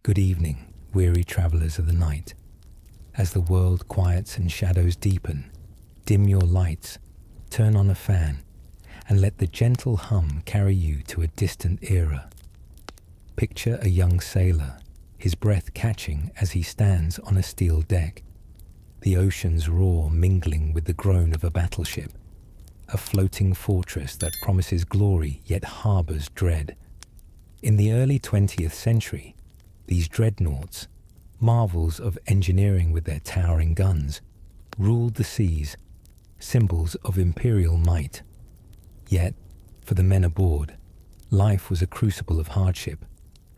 Good evening, weary travellers of the night. As the world quiets and shadows deepen, dim your lights, turn on a fan, and let the gentle hum carry you to a distant era. Picture a young sailor, his breath catching as he stands on a steel deck, the ocean's roar mingling with the groan of a battleship, a floating fortress that promises glory yet harbours dread. In the early 20th century, these dreadnoughts, marvels of engineering with their towering guns, ruled the seas, symbols of imperial might. Yet, for the men aboard, life was a crucible of hardship,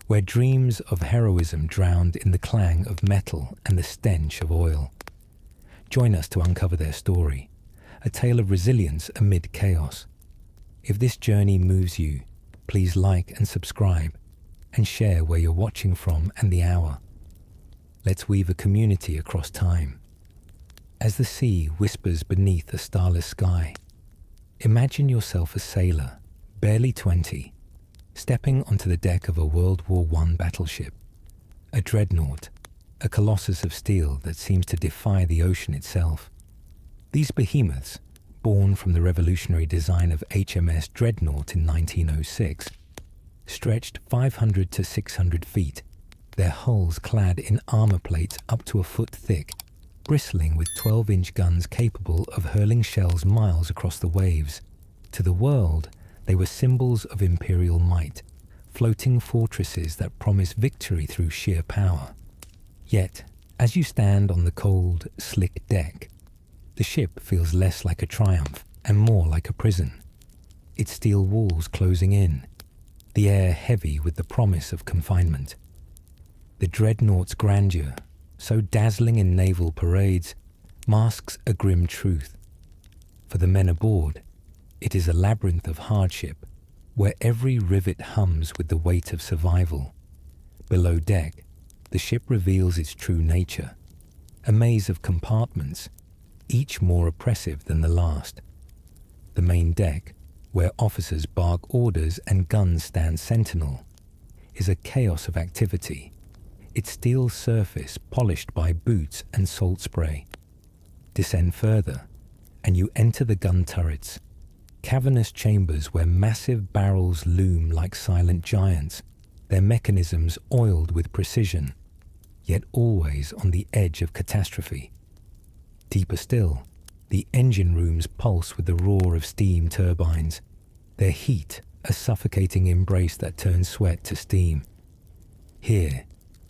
where dreams of heroism drowned in the clang of metal and the stench of oil. Join us to uncover their story, a tale of resilience amid chaos. If this journey moves you, please like and subscribe, and share where you're watching from and the hour. Let's weave a community across time. As the sea whispers beneath a starless sky, imagine yourself a sailor, barely 20, stepping onto the deck of a World War I battleship, a dreadnought, a colossus of steel that seems to defy the ocean itself. These behemoths, born from the revolutionary design of HMS Dreadnought in 1906, stretched 500 to 600 feet, their hulls clad in armor plates up to a foot thick, bristling with 12-inch guns capable of hurling shells miles across the waves. To the world, they were symbols of imperial might, floating fortresses that promise victory through sheer power. Yet, as you stand on the cold, slick deck, the ship feels less like a triumph and more like a prison, its steel walls closing in, the air heavy with the promise of confinement. The dreadnought's grandeur, so dazzling in naval parades, masks a grim truth. For the men aboard, it is a labyrinth of hardship, where every rivet hums with the weight of survival. Below deck, the ship reveals its true nature, a maze of compartments, each more oppressive than the last. The main deck, where officers bark orders and guns stand sentinel, is a chaos of activity, its steel surface polished by boots and salt spray. Descend further, and you enter the gun turrets, cavernous chambers where massive barrels loom like silent giants, their mechanisms oiled with precision, yet always on the edge of catastrophe. Deeper still, the engine rooms pulse with the roar of steam turbines, their heat a suffocating embrace that turns sweat to steam. Here,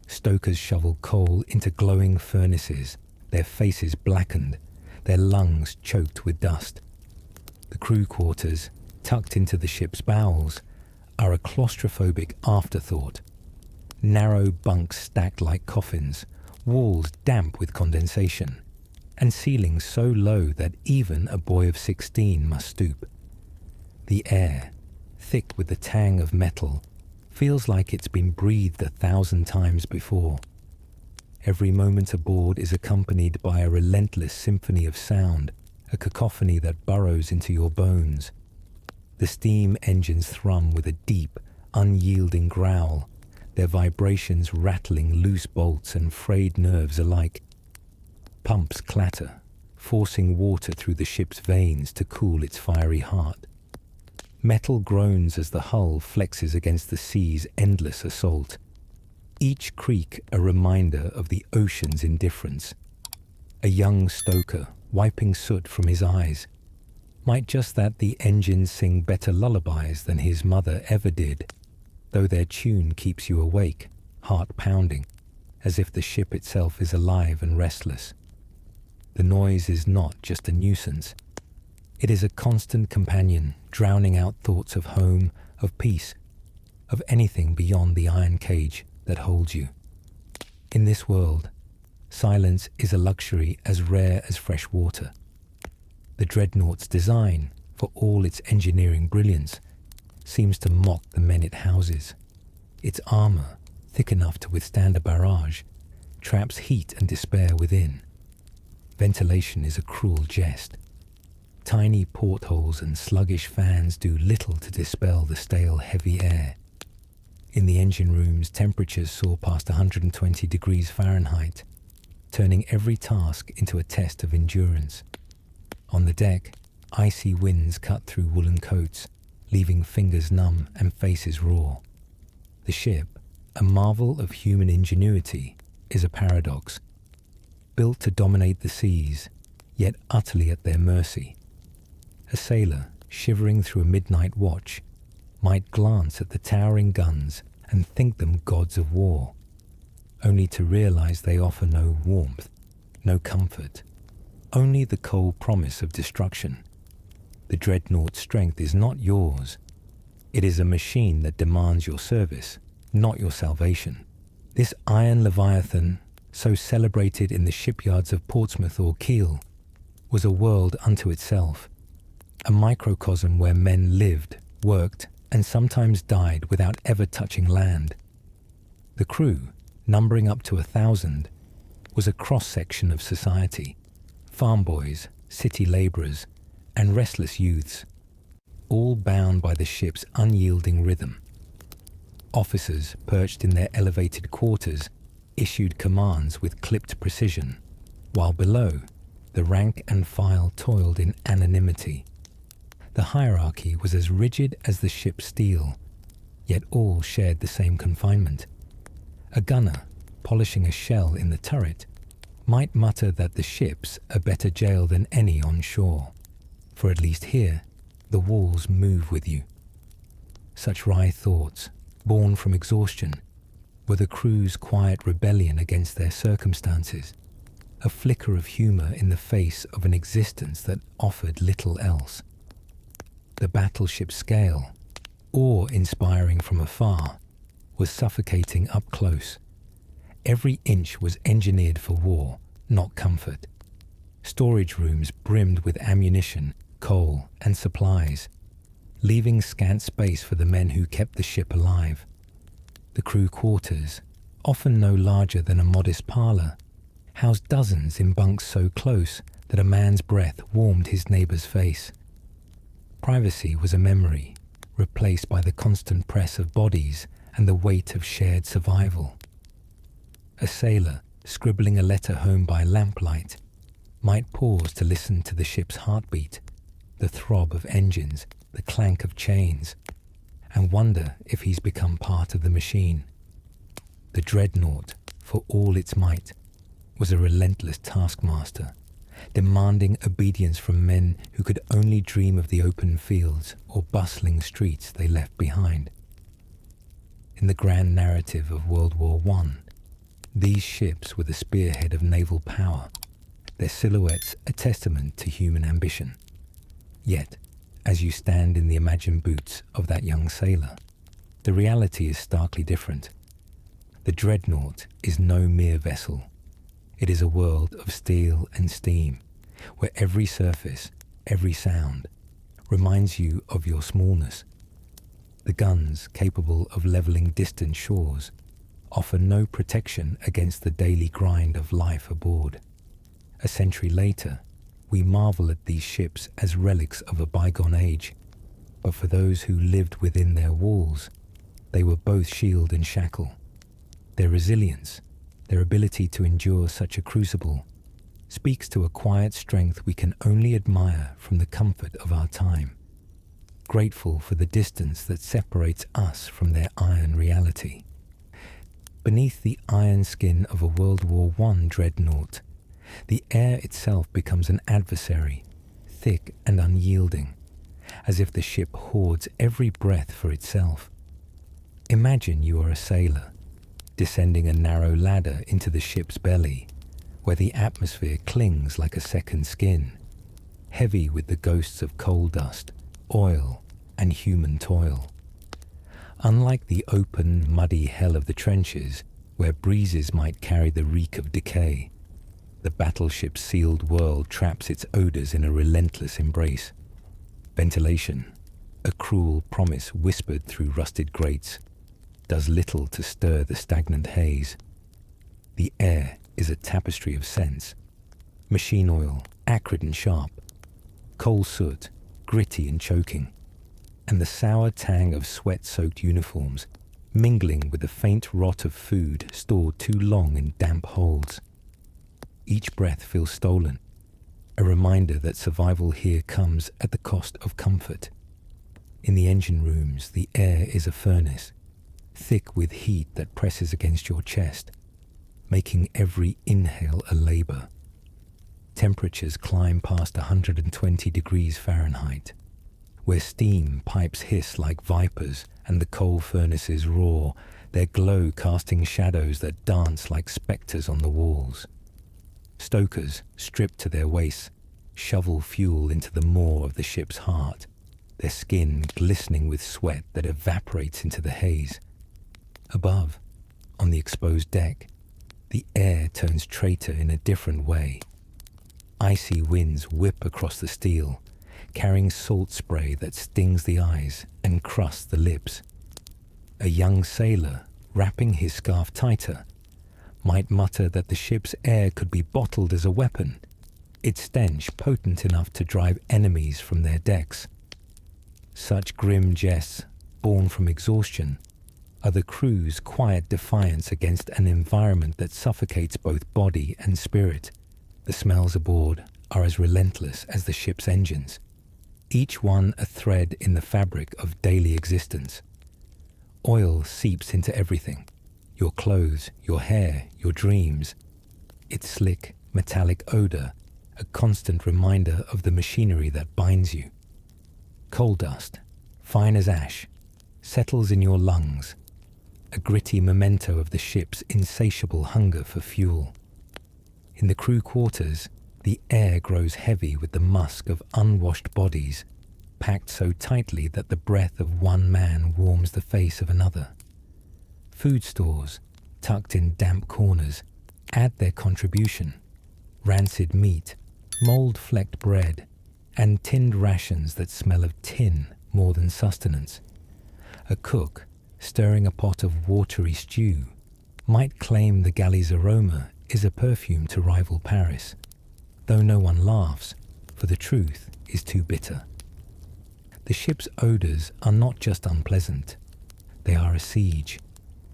stokers shovel coal into glowing furnaces, their faces blackened, their lungs choked with dust. The crew quarters, tucked into the ship's bowels, are a claustrophobic afterthought. Narrow bunks stacked like coffins, walls damp with condensation, and ceilings so low that even a boy of 16 must stoop. The air, thick with the tang of metal, feels like it's been breathed 1,000 times before. Every moment aboard is accompanied by a relentless symphony of sound, a cacophony that burrows into your bones. The steam engines thrum with a deep, unyielding growl, their vibrations rattling loose bolts and frayed nerves alike. Pumps clatter, forcing water through the ship's veins to cool its fiery heart. Metal groans as the hull flexes against the sea's endless assault, each creak a reminder of the ocean's indifference. A young stoker, wiping soot from his eyes, might just that the engines sing better lullabies than his mother ever did, though their tune keeps you awake, heart pounding, as if the ship itself is alive and restless. The noise is not just a nuisance. It is a constant companion, drowning out thoughts of home, of peace, of anything beyond the iron cage that holds you. In this world, silence is a luxury as rare as fresh water. The dreadnought's design, for all its engineering brilliance, seems to mock the men it houses. Its armor, thick enough to withstand a barrage, traps heat and despair within. Ventilation is a cruel jest. Tiny portholes and sluggish fans do little to dispel the stale, heavy air. In the engine rooms, temperatures soar past 120 degrees Fahrenheit, turning every task into a test of endurance. On the deck, icy winds cut through woolen coats, leaving fingers numb and faces raw. The ship, a marvel of human ingenuity, is a paradox. Built to dominate the seas, yet utterly at their mercy. A sailor, shivering through a midnight watch, might glance at the towering guns and think them gods of war, only to realize they offer no warmth, no comfort, only the cold promise of destruction. The dreadnought's strength is not yours. It is a machine that demands your service, not your salvation. This iron leviathan, so celebrated in the shipyards of Portsmouth or Kiel, was a world unto itself, a microcosm where men lived, worked, and sometimes died without ever touching land. The crew, numbering up to 1,000, was a cross-section of society: farm boys, city labourers, and restless youths, all bound by the ship's unyielding rhythm. Officers, perched in their elevated quarters, issued commands with clipped precision, while below, the rank and file toiled in anonymity. The hierarchy was as rigid as the ship's steel, yet all shared the same confinement. A gunner, polishing a shell in the turret, might mutter that the ship's a better jail than any on shore, for at least here, the walls move with you. Such wry thoughts, born from exhaustion, were the crew's quiet rebellion against their circumstances, a flicker of humour in the face of an existence that offered little else. The battleship scale, awe-inspiring from afar, was suffocating up close. Every inch was engineered for war, not comfort. Storage rooms brimmed with ammunition, coal, and supplies, leaving scant space for the men who kept the ship alive. The crew quarters, often no larger than a modest parlour, housed dozens in bunks so close that a man's breath warmed his neighbour's face. Privacy was a memory, replaced by the constant press of bodies and the weight of shared survival. A sailor, scribbling a letter home by lamplight, might pause to listen to the ship's heartbeat, the throb of engines, the clank of chains, and wonder if he's become part of the machine. The dreadnought, for all its might, was a relentless taskmaster, demanding obedience from men who could only dream of the open fields or bustling streets they left behind. In the grand narrative of World War I, these ships were the spearhead of naval power, their silhouettes a testament to human ambition. Yet, as you stand in the imagined boots of that young sailor, the reality is starkly different. The dreadnought is no mere vessel. It is a world of steel and steam, where every surface, every sound, reminds you of your smallness. The guns, capable of levelling distant shores, offer no protection against the daily grind of life aboard. A century later, we marvel at these ships as relics of a bygone age, but for those who lived within their walls, they were both shield and shackle. Their resilience, their ability to endure such a crucible, speaks to a quiet strength we can only admire from the comfort of our time, grateful for the distance that separates us from their iron reality. Beneath the iron skin of a World War I dreadnought, the air itself becomes an adversary, thick and unyielding, as if the ship hoards every breath for itself. Imagine you are a sailor, descending a narrow ladder into the ship's belly, where the atmosphere clings like a second skin, heavy with the ghosts of coal dust, oil, and human toil. Unlike the open, muddy hell of the trenches, where breezes might carry the reek of decay, the battleship's sealed world traps its odours in a relentless embrace. Ventilation, a cruel promise whispered through rusted grates, does little to stir the stagnant haze. The air is a tapestry of scents: machine oil, acrid and sharp; coal soot, gritty and choking; and the sour tang of sweat-soaked uniforms, mingling with the faint rot of food stored too long in damp holds. Each breath feels stolen, a reminder that survival here comes at the cost of comfort. In the engine rooms, the air is a furnace, thick with heat that presses against your chest, making every inhale a labor. Temperatures climb past 120 degrees Fahrenheit, where steam pipes hiss like vipers and the coal furnaces roar, their glow casting shadows that dance like spectres on the walls. Stokers, stripped to their waists, shovel fuel into the maw of the ship's heart, their skin glistening with sweat that evaporates into the haze. Above, on the exposed deck, the air turns traitor in a different way. Icy winds whip across the steel, carrying salt spray that stings the eyes and crusts the lips. A young sailor, wrapping his scarf tighter, might mutter that the ship's air could be bottled as a weapon, its stench potent enough to drive enemies from their decks. Such grim jests, born from exhaustion, are the crew's quiet defiance against an environment that suffocates both body and spirit. The smells aboard are as relentless as the ship's engines, each one a thread in the fabric of daily existence. Oil seeps into everything, your clothes, your hair, your dreams. Its slick, metallic odor, a constant reminder of the machinery that binds you. Coal dust, fine as ash, settles in your lungs, a gritty memento of the ship's insatiable hunger for fuel. In the crew quarters, the air grows heavy with the musk of unwashed bodies, packed so tightly that the breath of one man warms the face of another. Food stores, tucked in damp corners, add their contribution. Rancid meat, mold-flecked bread, and tinned rations that smell of tin more than sustenance. A cook, stirring a pot of watery stew, might claim the galley's aroma is a perfume to rival Paris, though no one laughs, for the truth is too bitter. The ship's odors are not just unpleasant, they are a siege,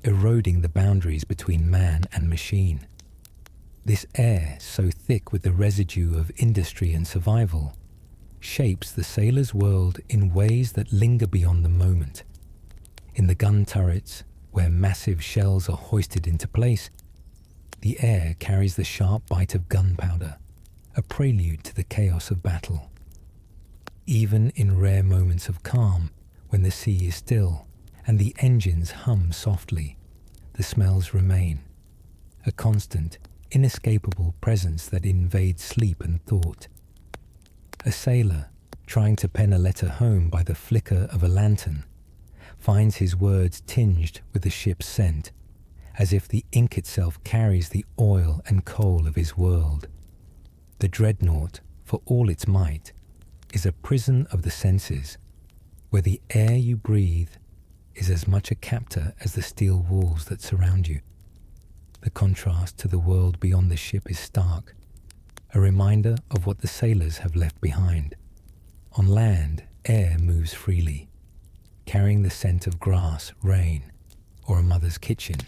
eroding the boundaries between man and machine. This air, so thick with the residue of industry and survival, shapes the sailor's world in ways that linger beyond the moment. In the gun turrets, where massive shells are hoisted into place, the air carries the sharp bite of gunpowder, a prelude to the chaos of battle. Even in rare moments of calm, when the sea is still and the engines hum softly, the smells remain, a constant, inescapable presence that invades sleep and thought. A sailor, trying to pen a letter home by the flicker of a lantern, finds his words tinged with the ship's scent, as if the ink itself carries the oil and coal of his world. The dreadnought, for all its might, is a prison of the senses, where the air you breathe is as much a captor as the steel walls that surround you. The contrast to the world beyond the ship is stark, a reminder of what the sailors have left behind. On land, air moves freely, carrying the scent of grass, rain, or a mother's kitchen.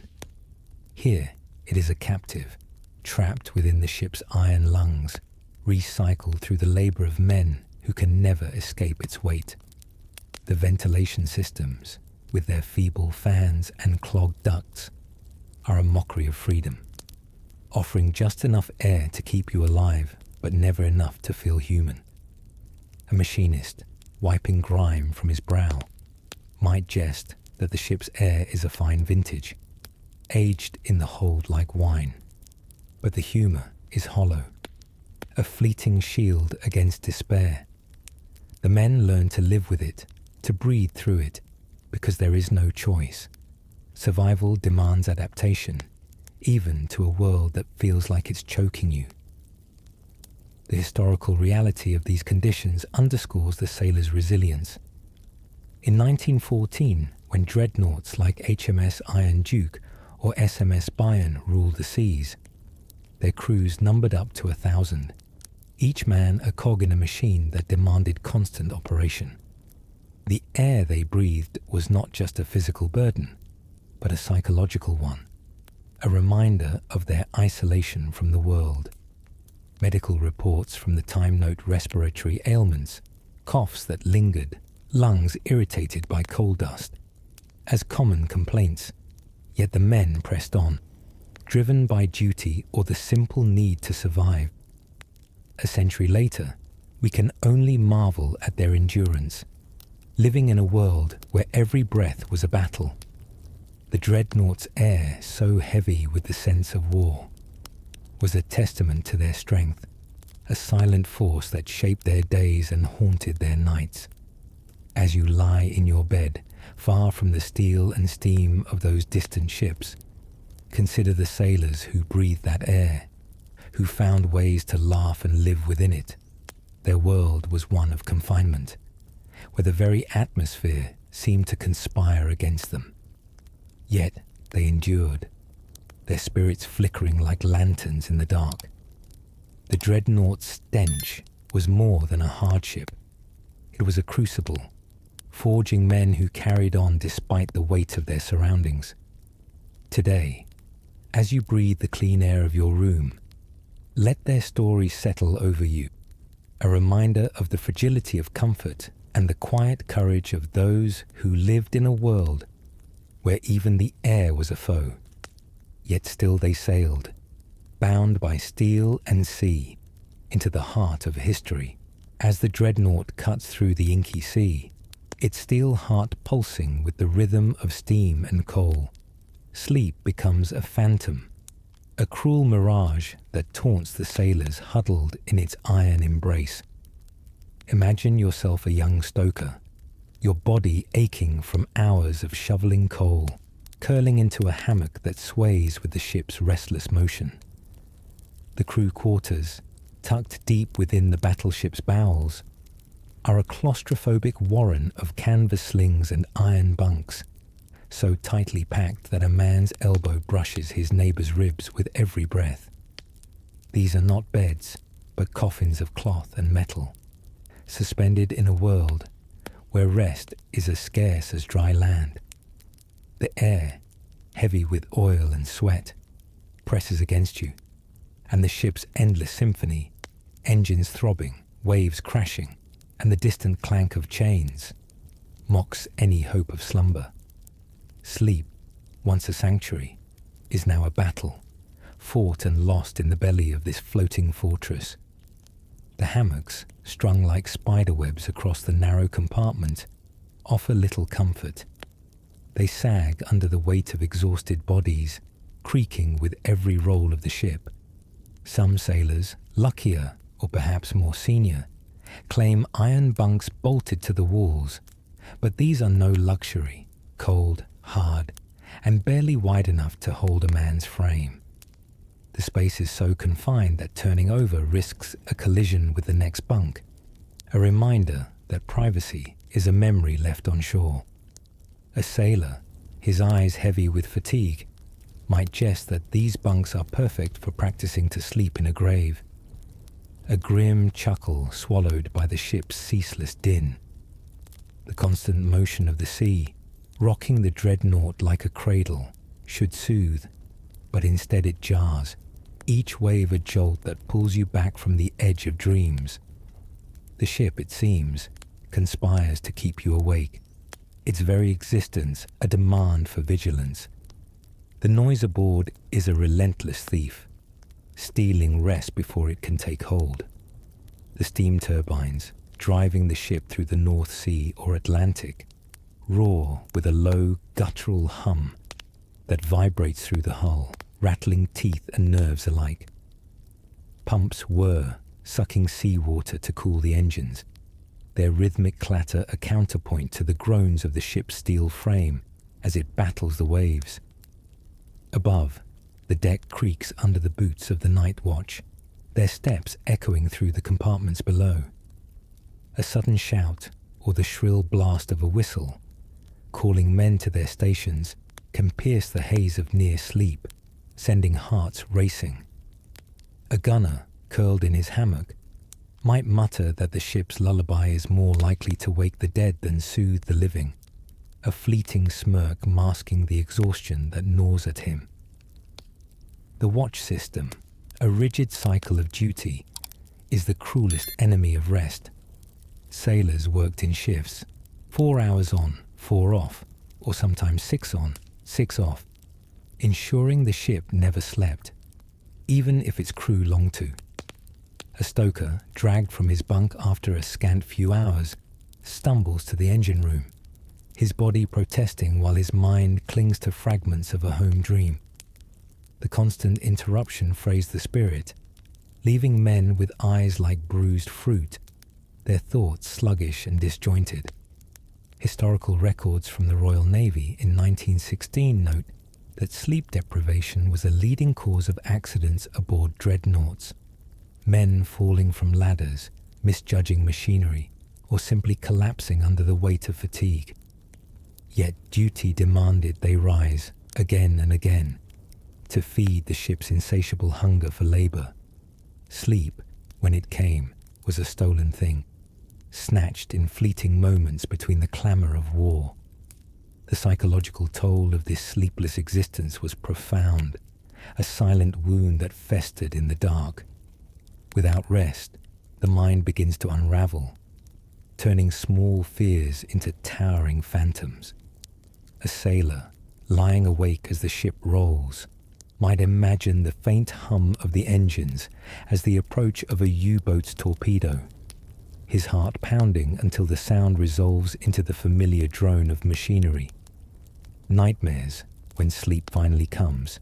Here, it is a captive, trapped within the ship's iron lungs, recycled through the labor of men who can never escape its weight. The ventilation systems, with their feeble fans and clogged ducts, are a mockery of freedom, offering just enough air to keep you alive, but never enough to feel human. A machinist, wiping grime from his brow, might jest that the ship's air is a fine vintage, aged in the hold like wine. But the humor is hollow, a fleeting shield against despair. The men learn to live with it, to breathe through it, because there is no choice. Survival demands adaptation, even to a world that feels like it's choking you. The historical reality of these conditions underscores the sailor's resilience. In 1914, when dreadnoughts like HMS Iron Duke or SMS Bayern ruled the seas, their crews numbered up to 1,000, each man a cog in a machine that demanded constant operation. The air they breathed was not just a physical burden, but a psychological one, a reminder of their isolation from the world. Medical reports from the time note respiratory ailments, coughs that lingered, lungs irritated by coal dust, as common complaints. Yet the men pressed on, driven by duty or the simple need to survive. A century later, we can only marvel at their endurance, living in a world where every breath was a battle. The dreadnought's air, so heavy with the sense of war, was a testament to their strength, a silent force that shaped their days and haunted their nights. As you lie in your bed, far from the steel and steam of those distant ships, consider the sailors who breathed that air, who found ways to laugh and live within it. Their world was one of confinement, where the very atmosphere seemed to conspire against them. Yet they endured, their spirits flickering like lanterns in the dark. The dreadnought's stench was more than a hardship. It was a crucible, forging men who carried on despite the weight of their surroundings. Today, as you breathe the clean air of your room, let their story settle over you, a reminder of the fragility of comfort and the quiet courage of those who lived in a world where even the air was a foe. Yet still they sailed, bound by steel and sea, into the heart of history. As the dreadnought cuts through the inky sea, its steel heart pulsing with the rhythm of steam and coal, sleep becomes a phantom, a cruel mirage that taunts the sailors huddled in its iron embrace. Imagine yourself a young stoker, your body aching from hours of shoveling coal, curling into a hammock that sways with the ship's restless motion. The crew quarters, tucked deep within the battleship's bowels, are a claustrophobic warren of canvas slings and iron bunks, so tightly packed that a man's elbow brushes his neighbor's ribs with every breath. These are not beds, but coffins of cloth and metal, suspended in a world where rest is as scarce as dry land. The air, heavy with oil and sweat, presses against you, and the ship's endless symphony, engines throbbing, waves crashing, and the distant clank of chains, mocks any hope of slumber. Sleep, once a sanctuary, is now a battle, fought and lost in the belly of this floating fortress. The hammocks, strung like spiderwebs across the narrow compartment, offer little comfort. They sag under the weight of exhausted bodies, creaking with every roll of the ship. Some sailors, luckier or perhaps more senior, claim iron bunks bolted to the walls, but these are no luxury, cold, hard, and barely wide enough to hold a man's frame. The space is so confined that turning over risks a collision with the next bunk, a reminder that privacy is a memory left on shore. A sailor, his eyes heavy with fatigue, might jest that these bunks are perfect for practicing to sleep in a grave. A grim chuckle swallowed by the ship's ceaseless din. The constant motion of the sea, rocking the dreadnought like a cradle, should soothe, but instead it jars, each wave a jolt that pulls you back from the edge of dreams. The ship, it seems, conspires to keep you awake, its very existence a demand for vigilance. The noise aboard is a relentless thief, stealing rest before it can take hold. The steam turbines, driving the ship through the North Sea or Atlantic, roar with a low, guttural hum that vibrates through the hull, rattling teeth and nerves alike. Pumps whir, sucking seawater to cool the engines, their rhythmic clatter a counterpoint to the groans of the ship's steel frame as it battles the waves. Above, the deck creaks under the boots of the night watch, their steps echoing through the compartments below. A sudden shout or the shrill blast of a whistle, calling men to their stations, can pierce the haze of near sleep, sending hearts racing. A gunner, curled in his hammock, might mutter that the ship's lullaby is more likely to wake the dead than soothe the living. a fleeting smirk masking the exhaustion that gnaws at him. The watch system, a rigid cycle of duty, is the cruelest enemy of rest. Sailors worked in shifts, 4 hours on, 4 off, or sometimes 6 on, 6 off, ensuring the ship never slept, even if its crew longed to. A stoker, dragged from his bunk after a scant few hours, stumbles to the engine room, his body protesting while his mind clings to fragments of a home dream. The constant interruption frays the spirit, leaving men with eyes like bruised fruit, their thoughts sluggish and disjointed. Historical records from the Royal Navy in 1916 note that sleep deprivation was a leading cause of accidents aboard dreadnoughts. Men falling from ladders, misjudging machinery, or simply collapsing under the weight of fatigue. Yet duty demanded they rise again and again to feed the ship's insatiable hunger for labor. Sleep, when it came, was a stolen thing, snatched in fleeting moments between the clamor of war. The psychological toll of this sleepless existence was profound, a silent wound that festered in the dark. Without rest, the mind begins to unravel, turning small fears into towering phantoms. A sailor, lying awake as the ship rolls, might imagine the faint hum of the engines as the approach of a U-boat's torpedo, his heart pounding until the sound resolves into the familiar drone of machinery. Nightmares, when sleep finally comes,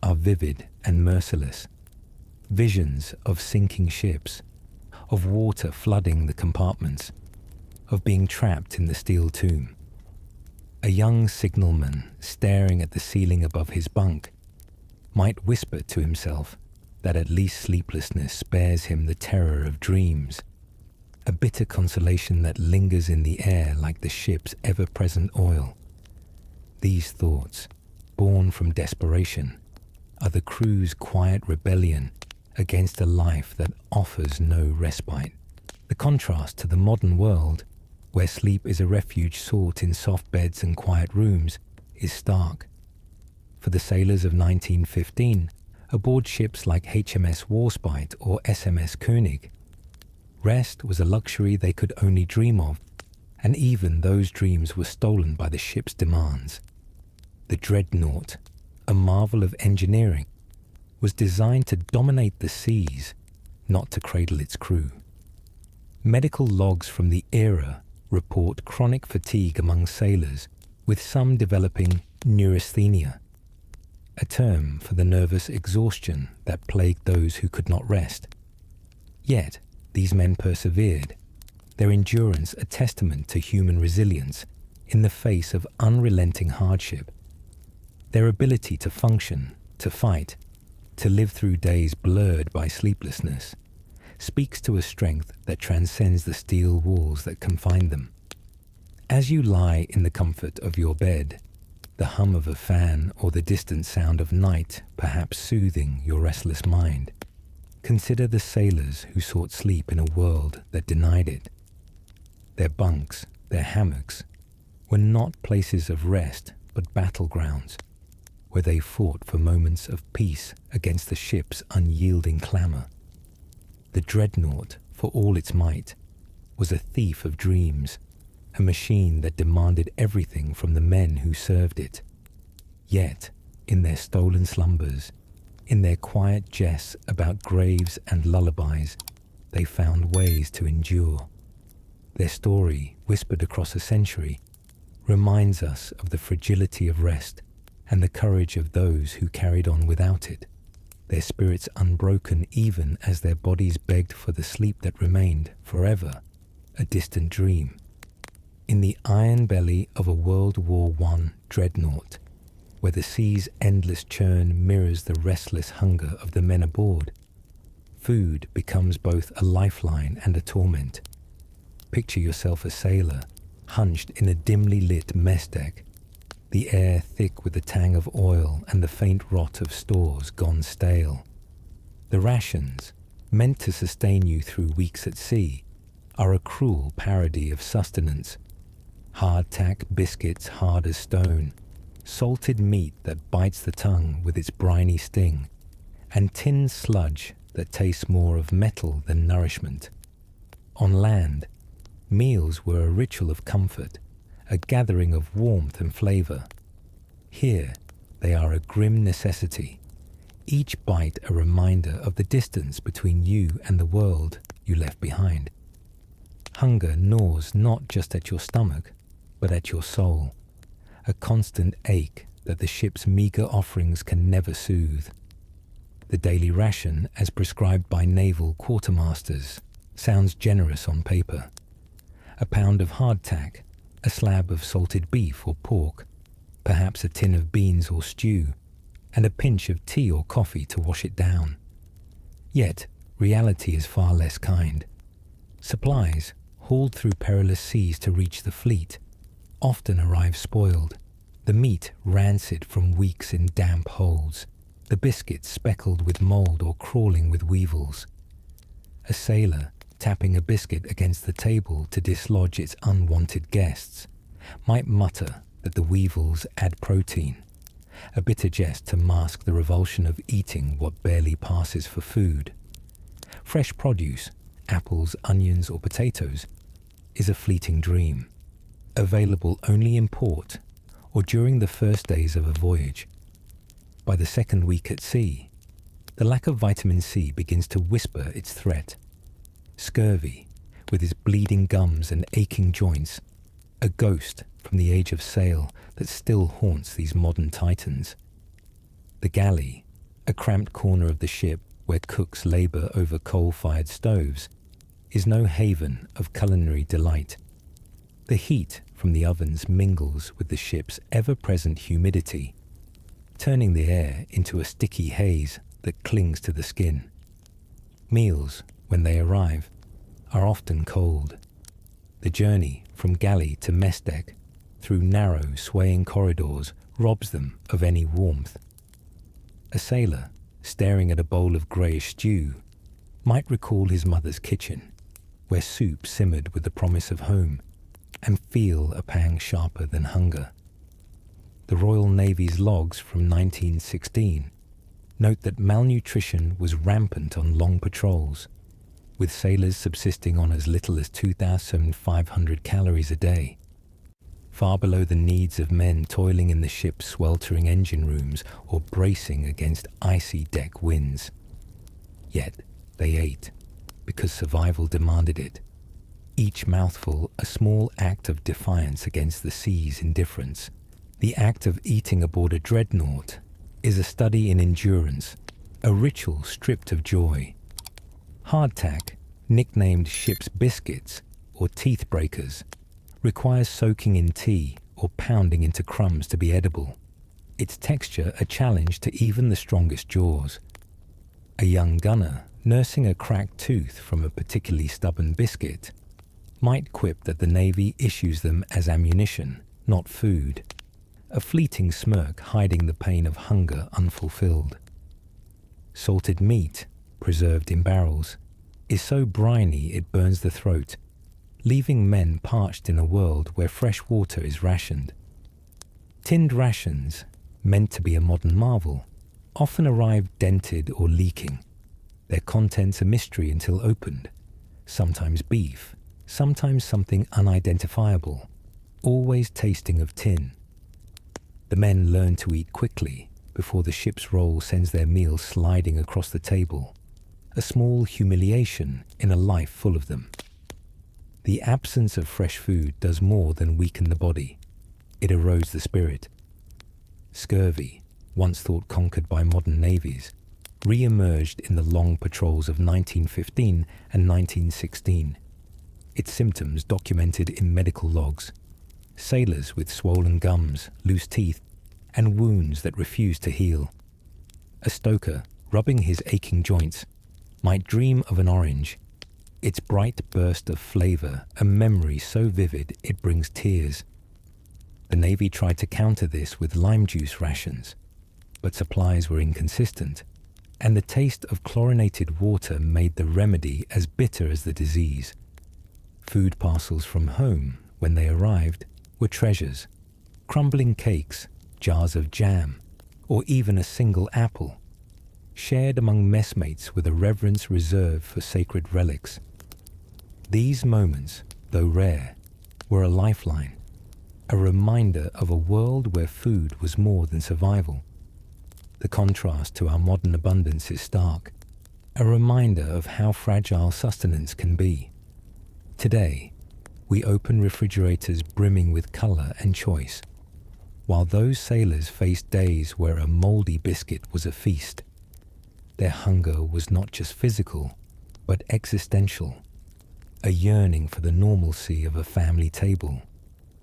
are vivid and merciless. Visions of sinking ships, of water flooding the compartments, of being trapped in the steel tomb. A young signalman staring at the ceiling above his bunk might whisper to himself that at least sleeplessness spares him the terror of dreams, a bitter consolation that lingers in the air like the ship's ever-present oil. These thoughts, born from desperation, are the crew's quiet rebellion against a life that offers no respite. The contrast to the modern world, where sleep is a refuge sought in soft beds and quiet rooms, is stark. For the sailors of 1915, aboard ships like HMS Warspite or SMS König, rest was a luxury they could only dream of, and even those dreams were stolen by the ship's demands. The dreadnought, a marvel of engineering, was designed to dominate the seas, not to cradle its crew. Medical logs from the era report chronic fatigue among sailors, with some developing neurasthenia, a term for the nervous exhaustion that plagued those who could not rest. Yet, these men persevered, their endurance a testament to human resilience in the face of unrelenting hardship. Their ability to function, to fight, to live through days blurred by sleeplessness, speaks to a strength that transcends the steel walls that confine them. As you lie in the comfort of your bed, the hum of a fan or the distant sound of night perhaps soothing your restless mind, consider the sailors who sought sleep in a world that denied it. Their bunks, their hammocks, were not places of rest but battlegrounds, where they fought for moments of peace against the ship's unyielding clamor. The dreadnought, for all its might, was a thief of dreams, a machine that demanded everything from the men who served it. Yet, in their stolen slumbers, in their quiet jests about graves and lullabies, they found ways to endure. Their story, whispered across a century, reminds us of the fragility of rest and the courage of those who carried on without it, their spirits unbroken even as their bodies begged for the sleep that remained forever a distant dream. In the iron belly of a World War I dreadnought, where the sea's endless churn mirrors the restless hunger of the men aboard, food becomes both a lifeline and a torment. Picture yourself a sailor, hunched in a dimly lit mess deck, the air thick with the tang of oil and the faint rot of stores gone stale. The rations, meant to sustain you through weeks at sea, are a cruel parody of sustenance, Hardtack biscuits hard as stone, salted meat that bites the tongue with its briny sting, and tinned sludge that tastes more of metal than nourishment. On land, meals were a ritual of comfort, a gathering of warmth and flavor. Here, they are a grim necessity, each bite a reminder of the distance between you and the world you left behind. Hunger gnaws not just at your stomach, but at your soul, a constant ache that the ship's meager offerings can never soothe. The daily ration, as prescribed by naval quartermasters, sounds generous on paper. A pound of hardtack, a slab of salted beef or pork, perhaps a tin of beans or stew, and a pinch of tea or coffee to wash it down. Yet, reality is far less kind. Supplies, hauled through perilous seas to reach the fleet, often arrive spoiled, the meat rancid from weeks in damp holds, the biscuits speckled with mold or crawling with weevils. A sailor, tapping a biscuit against the table to dislodge its unwanted guests, might mutter that the weevils add protein, a bitter jest to mask the revulsion of eating what barely passes for food. Fresh produce, apples, onions, or potatoes, is a fleeting dream, available only in port or during the first days of a voyage. By the second week at sea, the lack of vitamin C begins to whisper its threat. Scurvy, with its bleeding gums and aching joints, a ghost from the age of sail that still haunts these modern titans. The galley, a cramped corner of the ship where cooks labour over coal-fired stoves, is no haven of culinary delight. The heat from the ovens mingles with the ship's ever-present humidity, turning the air into a sticky haze that clings to the skin. Meals, when they arrive, are often cold. The journey from galley to mess deck, through narrow, swaying corridors, robs them of any warmth. A sailor, staring at a bowl of greyish stew, might recall his mother's kitchen, where soup simmered with the promise of home, and feel a pang sharper than hunger. The Royal Navy's logs from 1916 note that malnutrition was rampant on long patrols, with sailors subsisting on as little as 2,500 calories a day, far below the needs of men toiling in the ship's sweltering engine rooms or bracing against icy deck winds. Yet they ate, because survival demanded it, each mouthful a small act of defiance against the sea's indifference. The act of eating aboard a dreadnought is a study in endurance, a ritual stripped of joy. Hardtack, nicknamed ship's biscuits or teeth breakers, requires soaking in tea or pounding into crumbs to be edible, its texture a challenge to even the strongest jaws. A young gunner, nursing a cracked tooth from a particularly stubborn biscuit, might quip that the Navy issues them as ammunition, not food, a fleeting smirk hiding the pain of hunger unfulfilled. Salted meat, preserved in barrels, is so briny it burns the throat, leaving men parched in a world where fresh water is rationed. Tinned rations, meant to be a modern marvel, often arrive dented or leaking, their contents a mystery until opened, sometimes beef, sometimes something unidentifiable, always tasting of tin. The men learn to eat quickly before the ship's roll sends their meals sliding across the table, a small humiliation in a life full of them. The absence of fresh food does more than weaken the body. It erodes the spirit. Scurvy, once thought conquered by modern navies, re-emerged in the long patrols of 1915 and 1916. Its symptoms documented in medical logs. Sailors with swollen gums, loose teeth, and wounds that refused to heal. A stoker, rubbing his aching joints, might dream of an orange, its bright burst of flavour a memory so vivid it brings tears. The Navy tried to counter this with lime juice rations, but supplies were inconsistent, and the taste of chlorinated water made the remedy as bitter as the disease. Food parcels from home, when they arrived, were treasures, crumbling cakes, jars of jam, or even a single apple, shared among messmates with a reverence reserved for sacred relics. These moments, though rare, were a lifeline, a reminder of a world where food was more than survival. The contrast to our modern abundance is stark, a reminder of how fragile sustenance can be. Today, we open refrigerators brimming with color and choice, while those sailors faced days where a moldy biscuit was a feast. Their hunger was not just physical, but existential, a yearning for the normalcy of a family table,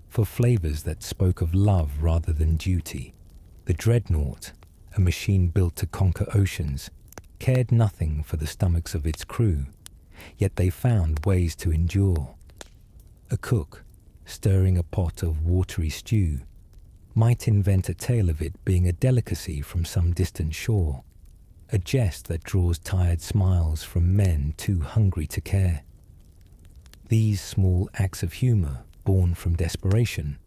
for flavors that spoke of love rather than duty. The dreadnought, a machine built to conquer oceans, cared nothing for the stomachs of its crew, yet they found ways to endure. A cook, stirring a pot of watery stew, might invent a tale of it being a delicacy from some distant shore, a jest that draws tired smiles from men too hungry to care. These small acts of humor, born from desperation,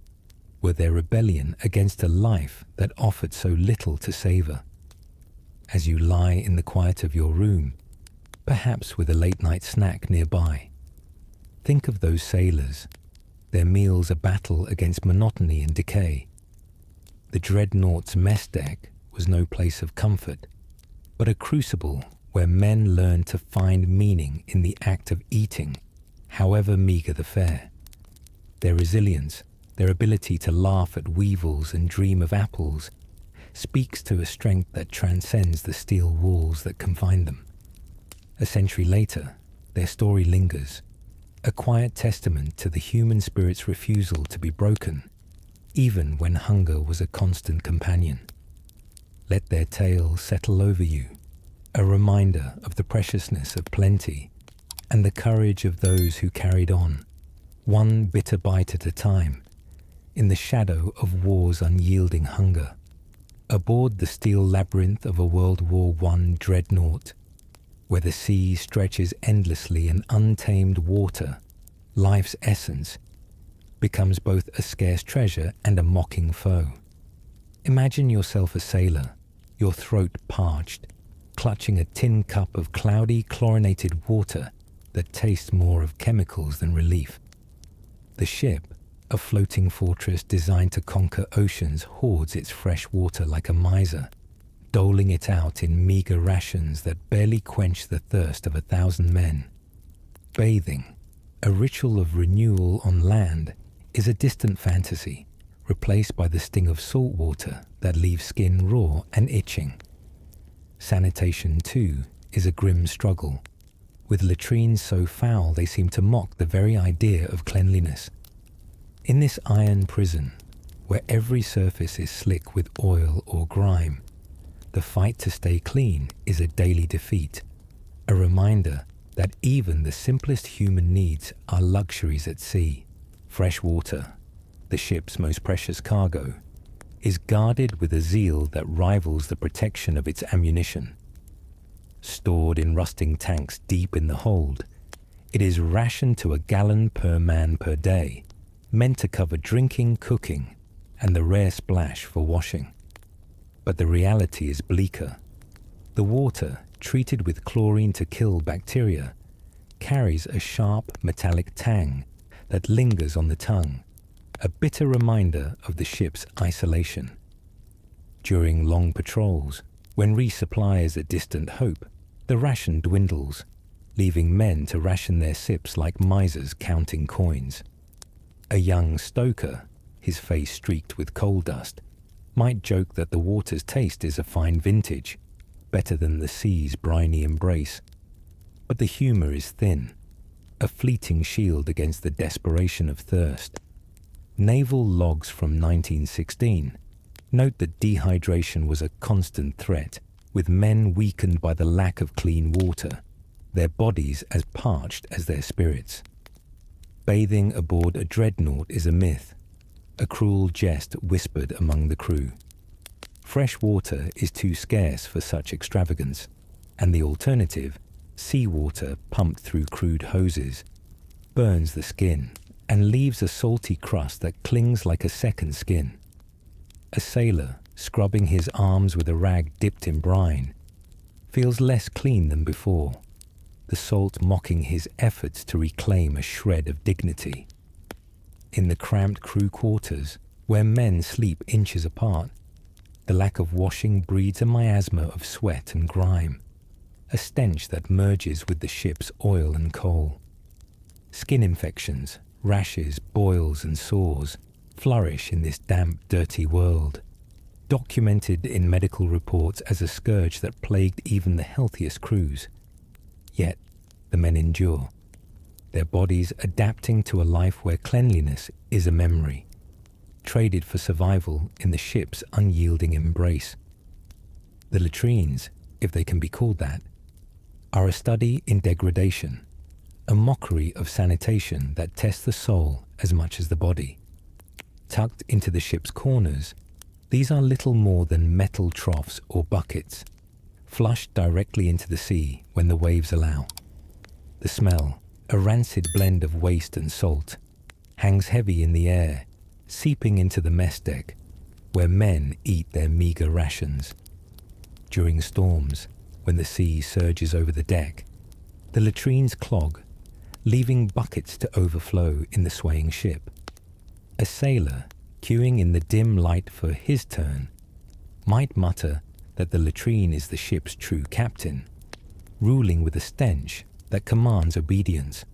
were their rebellion against a life that offered so little to savor. As you lie in the quiet of your room, perhaps with a late-night snack nearby, think of those sailors, their meals a battle against monotony and decay. The dreadnought's mess deck was no place of comfort, but a crucible where men learned to find meaning in the act of eating, however meager the fare. Their resilience, their ability to laugh at weevils and dream of apples, speaks to a strength that transcends the steel walls that confine them. A century later, their story lingers, a quiet testament to the human spirit's refusal to be broken, even when hunger was a constant companion. Let their tale settle over you, a reminder of the preciousness of plenty and the courage of those who carried on, one bitter bite at a time, in the shadow of war's unyielding hunger. Aboard the steel labyrinth of a World War I dreadnought, where the sea stretches endlessly in untamed water, life's essence becomes both a scarce treasure and a mocking foe. Imagine yourself a sailor, your throat parched, clutching a tin cup of cloudy, chlorinated water that tastes more of chemicals than relief. The ship, a floating fortress designed to conquer oceans, hoards its fresh water like a miser, doling it out in meager rations that barely quench the thirst of 1,000 men. Bathing, a ritual of renewal on land, is a distant fantasy, replaced by the sting of salt water that leaves skin raw and itching. Sanitation, too, is a grim struggle, with latrines so foul they seem to mock the very idea of cleanliness. In this iron prison, where every surface is slick with oil or grime, the fight to stay clean is a daily defeat, a reminder that even the simplest human needs are luxuries at sea. Fresh water, the ship's most precious cargo, is guarded with a zeal that rivals the protection of its ammunition. Stored in rusting tanks deep in the hold, it is rationed to a gallon per man per day, meant to cover drinking, cooking, and the rare splash for washing. But the reality is bleaker. The water, treated with chlorine to kill bacteria, carries a sharp metallic tang that lingers on the tongue, a bitter reminder of the ship's isolation. During long patrols, when resupply is a distant hope, the ration dwindles, leaving men to ration their sips like misers counting coins. A young stoker, his face streaked with coal dust, might joke that the water's taste is a fine vintage, better than the sea's briny embrace. But the humor is thin, a fleeting shield against the desperation of thirst. Naval logs from 1916 note that dehydration was a constant threat, with men weakened by the lack of clean water, their bodies as parched as their spirits. Bathing aboard a dreadnought is a myth, a cruel jest whispered among the crew. Fresh water is too scarce for such extravagance, and the alternative, seawater pumped through crude hoses, burns the skin, and leaves a salty crust that clings like a second skin. A sailor, scrubbing his arms with a rag dipped in brine, feels less clean than before, the salt mocking his efforts to reclaim a shred of dignity. In the cramped crew quarters, where men sleep inches apart, the lack of washing breeds a miasma of sweat and grime, a stench that merges with the ship's oil and coal. Skin infections, rashes, boils and sores flourish in this damp, dirty world, documented in medical reports as a scourge that plagued even the healthiest crews. Yet, the men endure, their bodies adapting to a life where cleanliness is a memory, traded for survival in the ship's unyielding embrace. The latrines, if they can be called that, are a study in degradation, a mockery of sanitation that tests the soul as much as the body. Tucked into the ship's corners, these are little more than metal troughs or buckets, flushed directly into the sea when the waves allow. The smell, a rancid blend of waste and salt, hangs heavy in the air, seeping into the mess deck, where men eat their meager rations. During storms, when the sea surges over the deck, the latrines clog, leaving buckets to overflow in the swaying ship. A sailor, queuing in the dim light for his turn, might mutter that the latrine is the ship's true captain, ruling with a stench that commands obedience.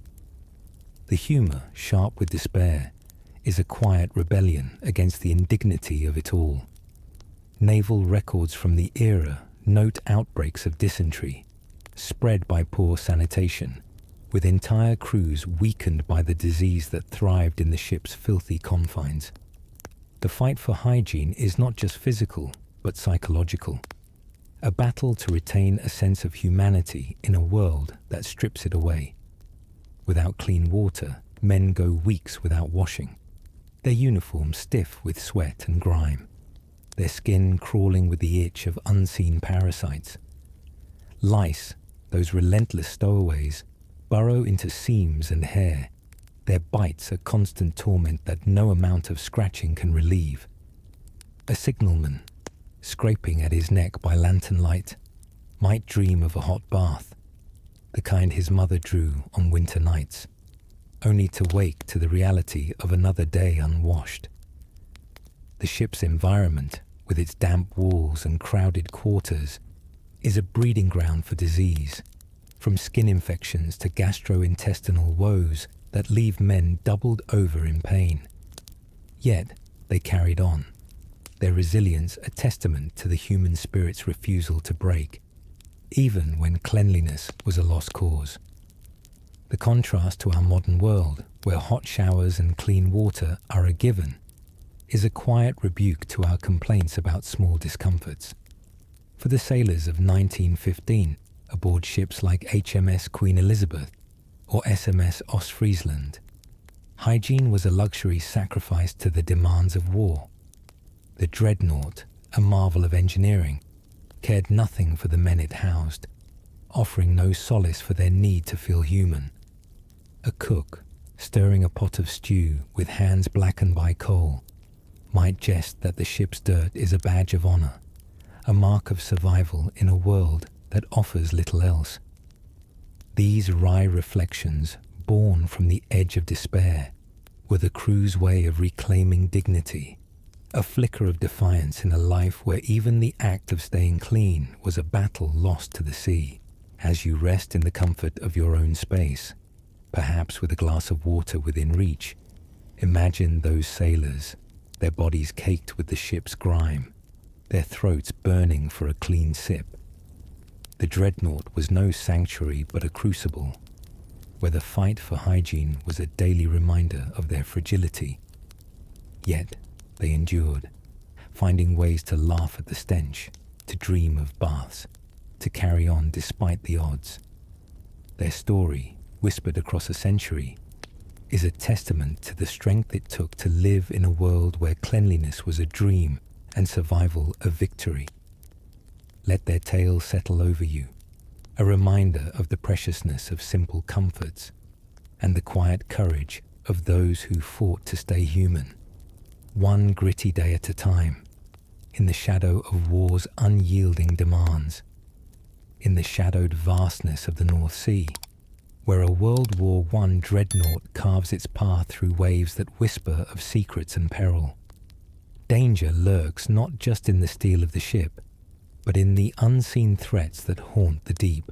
The humour, sharp with despair, is a quiet rebellion against the indignity of it all. Naval records from the era note outbreaks of dysentery, spread by poor sanitation, with entire crews weakened by the disease that thrived in the ship's filthy confines. The fight for hygiene is not just physical, but psychological. A battle to retain a sense of humanity in a world that strips it away. Without clean water, men go weeks without washing, their uniforms stiff with sweat and grime, their skin crawling with the itch of unseen parasites. Lice, those relentless stowaways, burrow into seams and hair, their bites a constant torment that no amount of scratching can relieve. A signalman, scraping at his neck by lantern light, might dream of a hot bath, the kind his mother drew on winter nights, only to wake to the reality of another day unwashed. The ship's environment, with its damp walls and crowded quarters, is a breeding ground for disease, from skin infections to gastrointestinal woes that leave men doubled over in pain. Yet they carried on, their resilience a testament to the human spirit's refusal to break, even when cleanliness was a lost cause. The contrast to our modern world, where hot showers and clean water are a given, is a quiet rebuke to our complaints about small discomforts. For the sailors of 1915, aboard ships like HMS Queen Elizabeth or SMS Ostfriesland, hygiene was a luxury sacrificed to the demands of war. The dreadnought, a marvel of engineering, cared nothing for the men it housed, offering no solace for their need to feel human. A cook, stirring a pot of stew with hands blackened by coal, might jest that the ship's dirt is a badge of honour, a mark of survival in a world that offers little else. These wry reflections, born from the edge of despair, were the crew's way of reclaiming dignity, a flicker of defiance in a life where even the act of staying clean was a battle lost to the sea. As you rest in the comfort of your own space, perhaps with a glass of water within reach, imagine those sailors, their bodies caked with the ship's grime, their throats burning for a clean sip. The dreadnought was no sanctuary but a crucible, where the fight for hygiene was a daily reminder of their fragility. Yet they endured, finding ways to laugh at the stench, to dream of baths, to carry on despite the odds. Their story, whispered across a century, is a testament to the strength it took to live in a world where cleanliness was a dream and survival a victory. Let their tale settle over you, a reminder of the preciousness of simple comforts and the quiet courage of those who fought to stay human, one gritty day at a time, in the shadow of war's unyielding demands, in the shadowed vastness of the North Sea, where a World War I dreadnought carves its path through waves that whisper of secrets and peril. Danger lurks not just in the steel of the ship, but in the unseen threats that haunt the deep.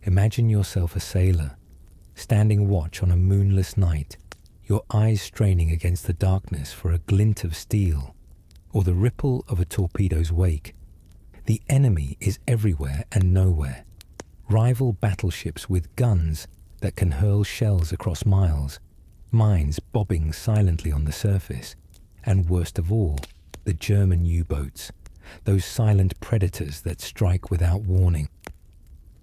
Imagine yourself a sailor, standing watch on a moonless night, your eyes straining against the darkness for a glint of steel, or the ripple of a torpedo's wake. The enemy is everywhere and nowhere. Rival battleships with guns that can hurl shells across miles, mines bobbing silently on the surface, and worst of all, the German U-boats, those silent predators that strike without warning.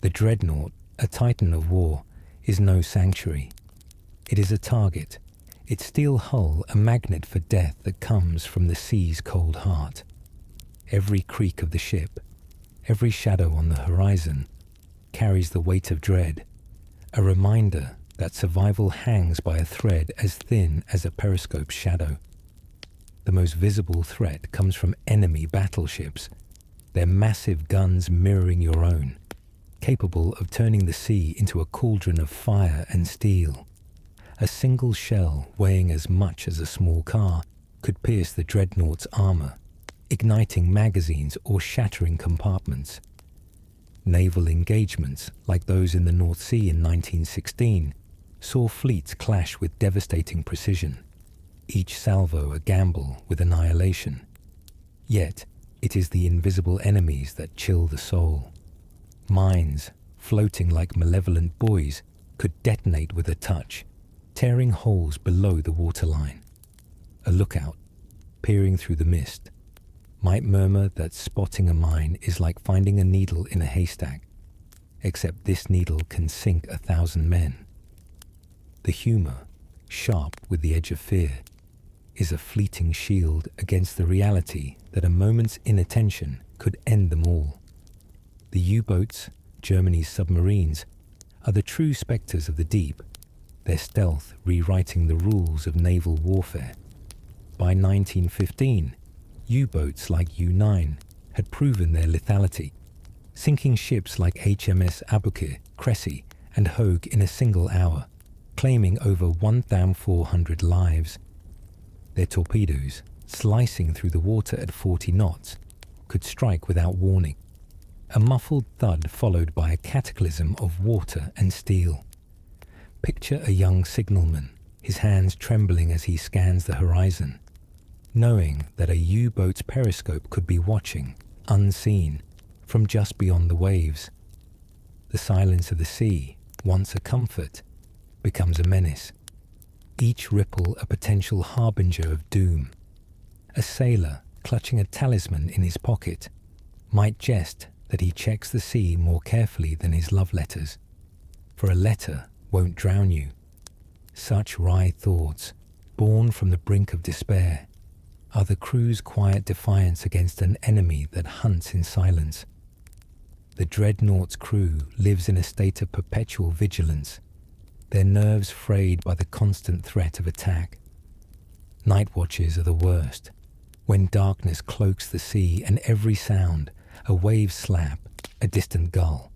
The dreadnought, a titan of war, is no sanctuary. It is a target, its steel hull a magnet for death that comes from the sea's cold heart. Every creak of the ship, every shadow on the horizon, carries the weight of dread, a reminder that survival hangs by a thread as thin as a periscope's shadow. The most visible threat comes from enemy battleships, their massive guns mirroring your own, capable of turning the sea into a cauldron of fire and steel. A single shell weighing as much as a small car could pierce the dreadnought's armor, igniting magazines or shattering compartments. Naval engagements, like those in the North Sea in 1916, saw fleets clash with devastating precision, each salvo a gamble with annihilation. Yet, it is the invisible enemies that chill the soul. Mines, floating like malevolent buoys, could detonate with a touch, tearing holes below the waterline. A lookout, peering through the mist, might murmur that spotting a mine is like finding a needle in a haystack, except this needle can sink 1,000 men. The humor, sharp with the edge of fear, is a fleeting shield against the reality that a moment's inattention could end them all. The U-boats, Germany's submarines, are the true spectres of the deep, their stealth rewriting the rules of naval warfare. By 1915, U-boats like U-9 had proven their lethality, sinking ships like HMS Aboukir, Cressy, and Hogue in a single hour, claiming over 1,400 lives. Their torpedoes, slicing through the water at 40 knots, could strike without warning. A muffled thud followed by a cataclysm of water and steel. Picture a young signalman, his hands trembling as he scans the horizon, knowing that a U-boat's periscope could be watching, unseen, from just beyond the waves. The silence of the sea, once a comfort, becomes a menace, each ripple a potential harbinger of doom. A sailor, clutching a talisman in his pocket, might jest that he checks the sea more carefully than his love letters, for a letter won't drown you. Such wry thoughts, born from the brink of despair, are the crew's quiet defiance against an enemy that hunts in silence. The dreadnought's crew lives in a state of perpetual vigilance, their nerves frayed by the constant threat of attack. Night watches are the worst, when darkness cloaks the sea and every sound, a wave slap, a distant gull,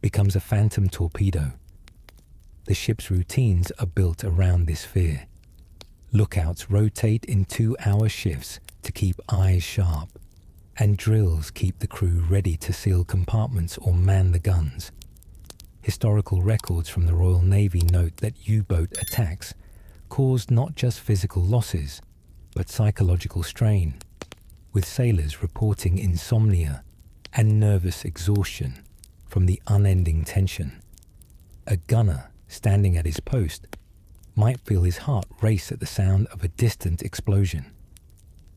becomes a phantom torpedo. The ship's routines are built around this fear. Lookouts rotate in 2-hour shifts to keep eyes sharp, and drills keep the crew ready to seal compartments or man the guns. Historical records from the Royal Navy note that U-boat attacks caused not just physical losses, but psychological strain, with sailors reporting insomnia and nervous exhaustion from the unending tension. A gunner standing at his post might feel his heart race at the sound of a distant explosion,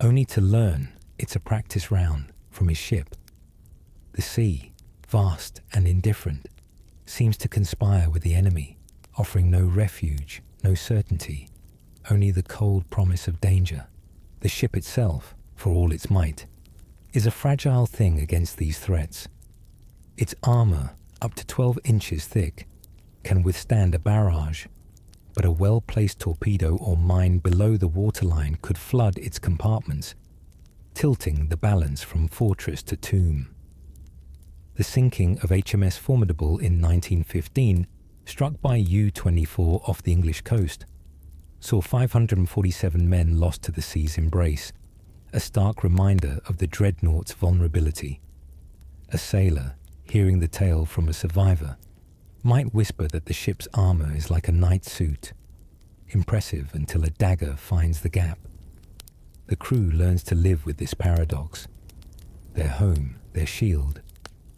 only to learn it's a practice round from his ship. The sea, vast and indifferent, seems to conspire with the enemy, offering no refuge, no certainty, only the cold promise of danger. The ship itself, for all its might, is a fragile thing against these threats. Its armor, up to 12 inches thick, can withstand a barrage, but a well-placed torpedo or mine below the waterline could flood its compartments, tilting the balance from fortress to tomb. The sinking of HMS Formidable in 1915, struck by U-24 off the English coast, saw 547 men lost to the sea's embrace, a stark reminder of the dreadnought's vulnerability. A sailor, hearing the tale from a survivor, might whisper that the ship's armor is like a knight's suit, impressive until a dagger finds the gap. The crew learns to live with this paradox. Their home, their shield,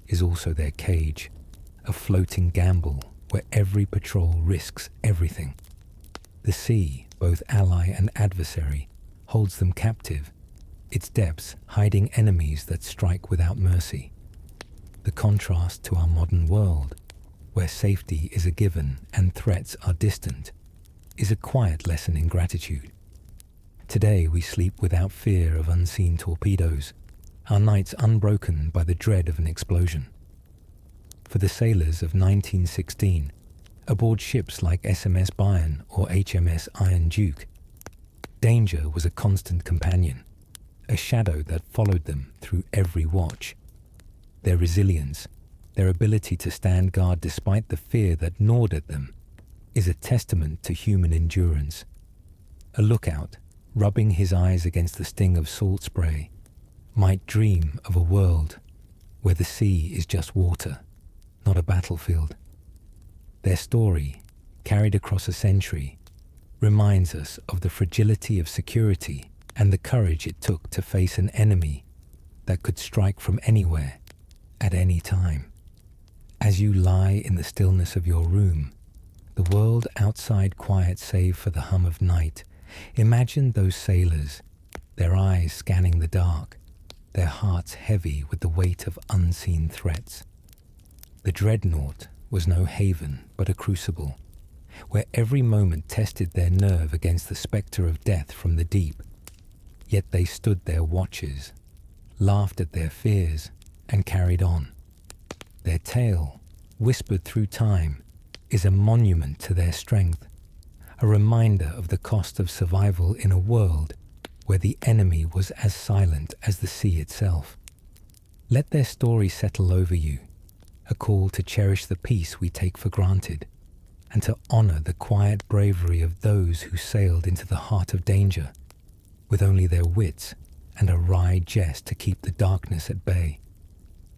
is also their cage, a floating gamble where every patrol risks everything. The sea, both ally and adversary, holds them captive, its depths hiding enemies that strike without mercy. The contrast to our modern world, where safety is a given and threats are distant, is a quiet lesson in gratitude. Today we sleep without fear of unseen torpedoes, our nights unbroken by the dread of an explosion. For the sailors of 1916, aboard ships like SMS Bayern or HMS Iron Duke, danger was a constant companion, a shadow that followed them through every watch. Their resilience, their ability to stand guard despite the fear that gnawed at them, is a testament to human endurance. A lookout, rubbing his eyes against the sting of salt spray, might dream of a world where the sea is just water, not a battlefield. Their story, carried across a century, reminds us of the fragility of security and the courage it took to face an enemy that could strike from anywhere, at any time. As you lie in the stillness of your room, the world outside quiet save for the hum of night, imagine those sailors, their eyes scanning the dark, their hearts heavy with the weight of unseen threats. The dreadnought was no haven but a crucible, where every moment tested their nerve against the spectre of death from the deep. Yet they stood their watches, laughed at their fears, and carried on. Their tale, whispered through time, is a monument to their strength, a reminder of the cost of survival in a world where the enemy was as silent as the sea itself. Let their story settle over you, a call to cherish the peace we take for granted, and to honor the quiet bravery of those who sailed into the heart of danger, with only their wits and a wry jest to keep the darkness at bay.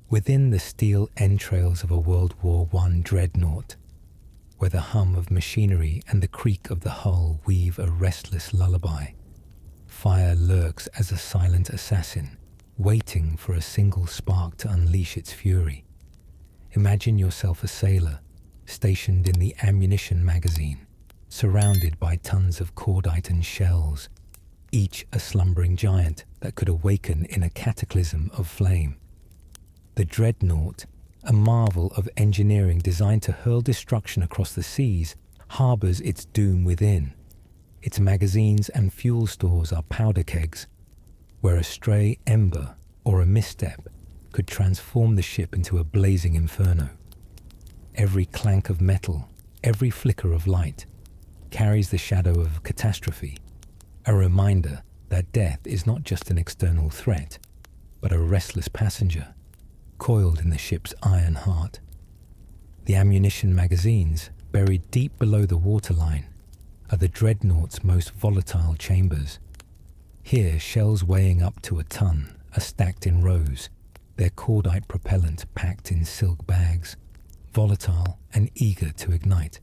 Within the steel entrails of a World War I dreadnought, where the hum of machinery and the creak of the hull weave a restless lullaby, fire lurks as a silent assassin, waiting for a single spark to unleash its fury. Imagine yourself a sailor, stationed in the ammunition magazine, surrounded by tons of cordite and shells, each a slumbering giant that could awaken in a cataclysm of flame. The dreadnought, a marvel of engineering designed to hurl destruction across the seas, harbors its doom within. Its magazines and fuel stores are powder kegs, where a stray ember or a misstep could transform the ship into a blazing inferno. Every clank of metal, every flicker of light, carries the shadow of catastrophe, a reminder that death is not just an external threat, but a restless passenger, coiled in the ship's iron heart. The ammunition magazines, buried deep below the waterline, are the dreadnought's most volatile chambers. Here, shells weighing up to a ton are stacked in rows, their cordite propellant packed in silk bags, volatile and eager to ignite.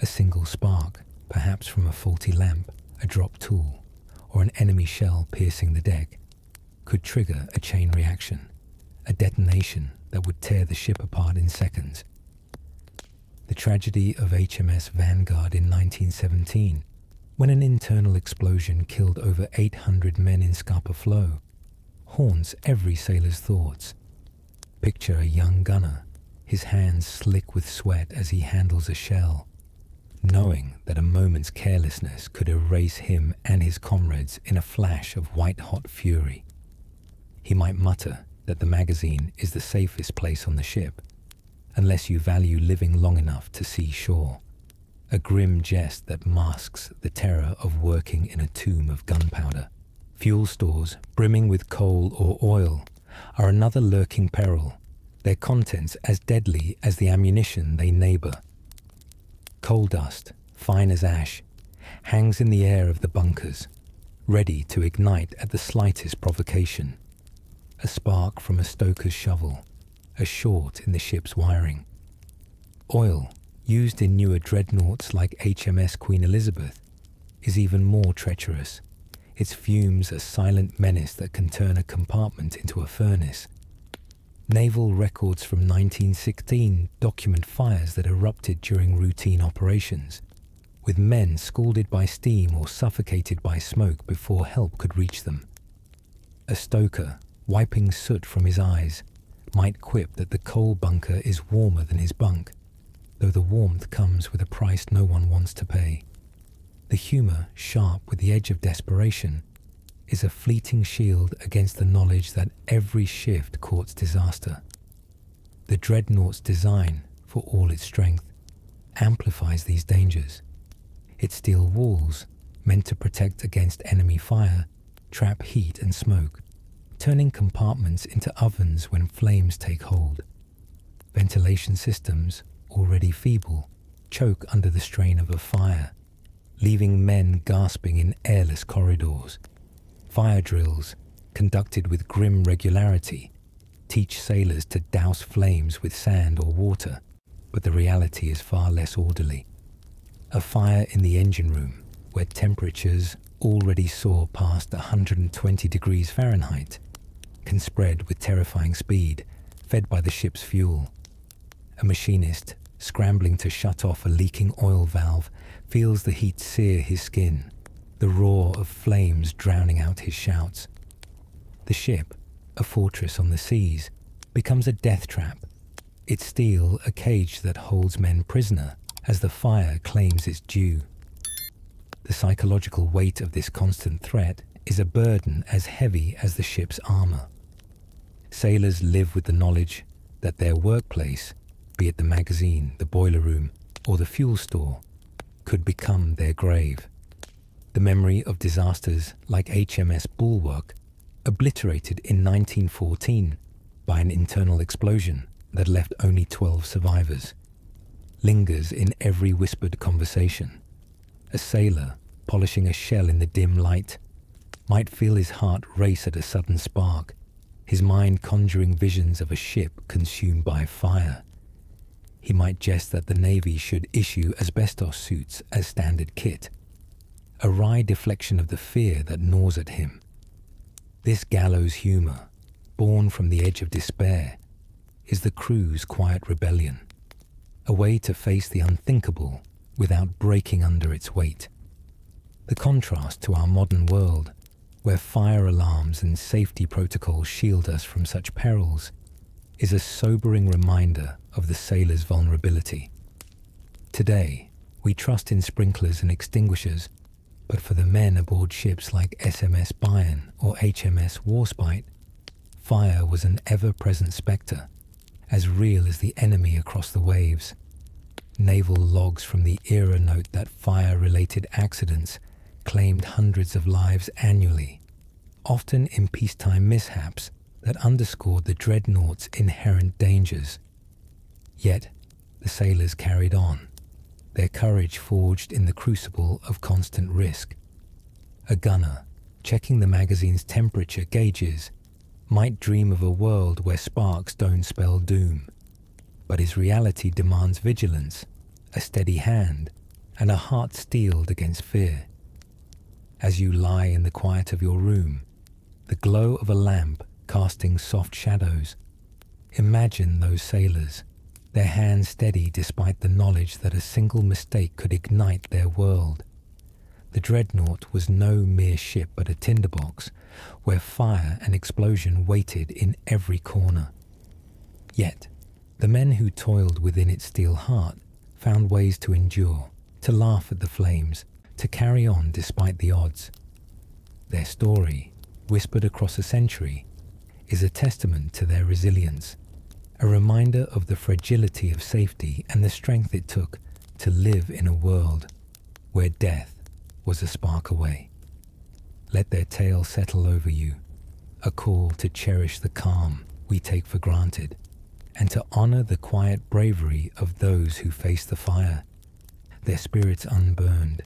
A single spark, perhaps from a faulty lamp, a dropped tool, or an enemy shell piercing the deck, could trigger a chain reaction, a detonation that would tear the ship apart in seconds. The tragedy of HMS Vanguard in 1917, when an internal explosion killed over 800 men in Scapa Flow, haunts every sailor's thoughts. Picture a young gunner, his hands slick with sweat as he handles a shell, knowing that a moment's carelessness could erase him and his comrades in a flash of white-hot fury. He might mutter that the magazine is the safest place on the ship, unless you value living long enough to see shore. a grim jest that masks the terror of working in a tomb of gunpowder. Fuel stores, brimming with coal or oil, are another lurking peril, their contents as deadly as the ammunition they neighbour. Coal dust, fine as ash, hangs in the air of the bunkers, ready to ignite at the slightest provocation. A spark from a stoker's shovel, a short in the ship's wiring. Oil, used in newer dreadnoughts like HMS Queen Elizabeth, is even more treacherous. Its fumes a silent menace that can turn a compartment into a furnace. Naval records from 1916 document fires that erupted during routine operations, with men scalded by steam or suffocated by smoke before help could reach them. A stoker, wiping soot from his eyes, might quip that the coal bunker is warmer than his bunk, though the warmth comes with a price no one wants to pay. The humour, sharp with the edge of desperation, is a fleeting shield against the knowledge that every shift courts disaster. The dreadnought's design, for all its strength, amplifies these dangers. Its steel walls, meant to protect against enemy fire, trap heat and smoke, turning compartments into ovens when flames take hold. Ventilation systems, already feeble, choke under the strain of a fire, leaving men gasping in airless corridors. Fire drills, conducted with grim regularity, teach sailors to douse flames with sand or water, but the reality is far less orderly. A fire in the engine room, where temperatures already soar past 120 degrees Fahrenheit, can spread with terrifying speed, fed by the ship's fuel. A machinist, scrambling to shut off a leaking oil valve, feels the heat sear his skin, the roar of flames drowning out his shouts. The ship, a fortress on the seas, becomes a death trap, its steel a cage that holds men prisoner as the fire claims its due. The psychological weight of this constant threat is a burden as heavy as the ship's armour. Sailors live with the knowledge that their workplace, be it the magazine, the boiler room, or the fuel store, could become their grave. The memory of disasters like HMS Bulwark, obliterated in 1914 by an internal explosion that left only 12 survivors, lingers in every whispered conversation. A sailor, polishing a shell in the dim light, might feel his heart race at a sudden spark, his mind conjuring visions of a ship consumed by fire. He might jest that the Navy should issue asbestos suits as standard kit, a wry deflection of the fear that gnaws at him. This gallows humour, born from the edge of despair, is the crew's quiet rebellion, a way to face the unthinkable without breaking under its weight. The contrast to our modern world, where fire alarms and safety protocols shield us from such perils, is a sobering reminder of the sailor's vulnerability. Today, we trust in sprinklers and extinguishers, but for the men aboard ships like SMS Bayern or HMS Warspite, fire was an ever-present spectre, as real as the enemy across the waves. Naval logs from the era note that fire-related accidents claimed hundreds of lives annually, often in peacetime mishaps that underscored the dreadnought's inherent dangers. Yet, the sailors carried on, their courage forged in the crucible of constant risk. A gunner, checking the magazine's temperature gauges, might dream of a world where sparks don't spell doom, but his reality demands vigilance, a steady hand, and a heart steeled against fear. As you lie in the quiet of your room, the glow of a lamp casting soft shadows, imagine those sailors, their hands steady despite the knowledge that a single mistake could ignite their world. The dreadnought was no mere ship but a tinderbox, where fire and explosion waited in every corner. Yet, the men who toiled within its steel heart found ways to endure, to laugh at the flames, to carry on despite the odds. Their story, whispered across a century, is a testament to their resilience, a reminder of the fragility of safety and the strength it took to live in a world where death was a spark away. Let their tale settle over you, a call to cherish the calm we take for granted, and to honor the quiet bravery of those who face the fire, their spirits unburned,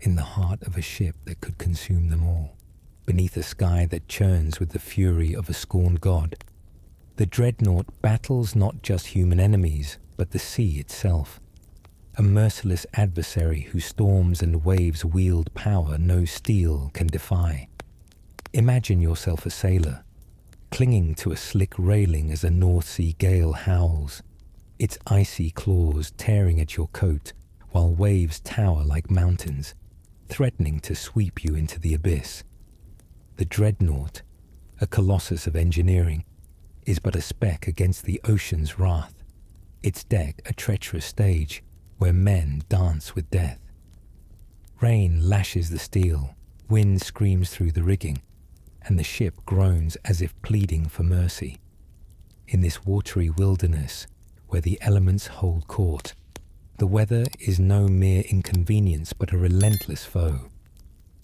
in the heart of a ship that could consume them all, beneath a sky that churns with the fury of a scorned god. The dreadnought battles not just human enemies, but the sea itself, a merciless adversary whose storms and waves wield power no steel can defy. Imagine yourself a sailor, clinging to a slick railing as a North Sea gale howls, its icy claws tearing at your coat, while waves tower like mountains, threatening to sweep you into the abyss. The dreadnought, a colossus of engineering, is but a speck against the ocean's wrath, its deck a treacherous stage where men dance with death. Rain lashes the steel, wind screams through the rigging, and the ship groans as if pleading for mercy. In this watery wilderness, where the elements hold court, the weather is no mere inconvenience but a relentless foe.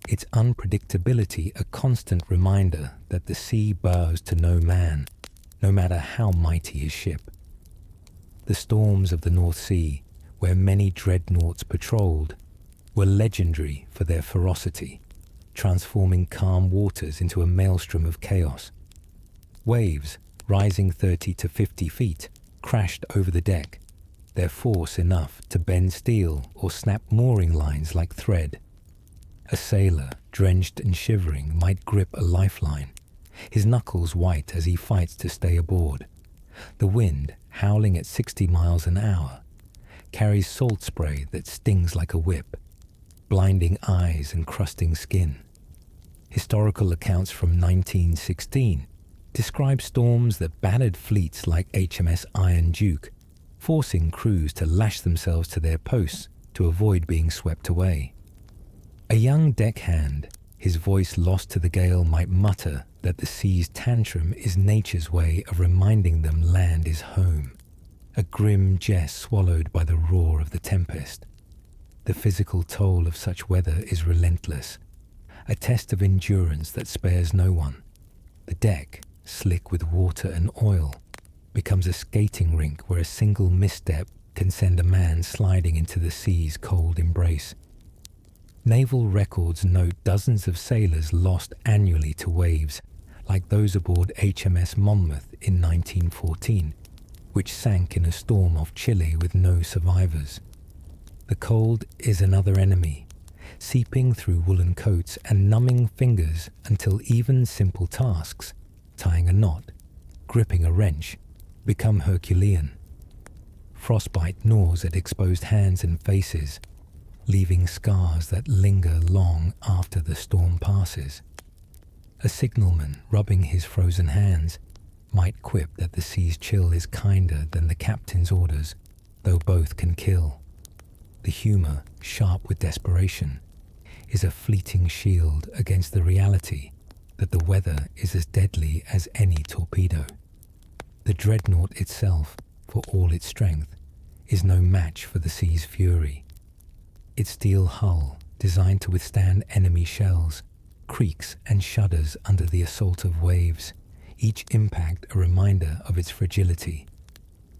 Its unpredictability a constant reminder that the sea bows to no man, no matter how mighty his ship. The storms of the North Sea, where many dreadnoughts patrolled, were legendary for their ferocity, transforming calm waters into a maelstrom of chaos. Waves, rising 30 to 50 feet, crashed over the deck, their force enough to bend steel or snap mooring lines like thread. A sailor, drenched and shivering, might grip a lifeline, his knuckles white as he fights to stay aboard. The wind, howling at 60 miles an hour, carries salt spray that stings like a whip, blinding eyes and crusting skin. Historical accounts from 1916 describe storms that battered fleets like HMS Iron Duke, forcing crews to lash themselves to their posts to avoid being swept away. A young deckhand, his voice lost to the gale, might mutter that the sea's tantrum is nature's way of reminding them land is home, a grim jest swallowed by the roar of the tempest. The physical toll of such weather is relentless, a test of endurance that spares no one. The deck, slick with water and oil, becomes a skating rink where a single misstep can send a man sliding into the sea's cold embrace. Naval records note dozens of sailors lost annually to waves, like those aboard HMS Monmouth in 1914, which sank in a storm off Chile with no survivors. The cold is another enemy, seeping through woolen coats and numbing fingers until even simple tasks, tying a knot, gripping a wrench, become Herculean. Frostbite gnaws at exposed hands and faces, leaving scars that linger long after the storm passes. A signalman rubbing his frozen hands might quip that the sea's chill is kinder than the captain's orders, though both can kill. The humor, sharp with desperation, is a fleeting shield against the reality that the weather is as deadly as any torpedo. The dreadnought itself, for all its strength, is no match for the sea's fury. Its steel hull, designed to withstand enemy shells, creaks and shudders under the assault of waves, each impact a reminder of its fragility.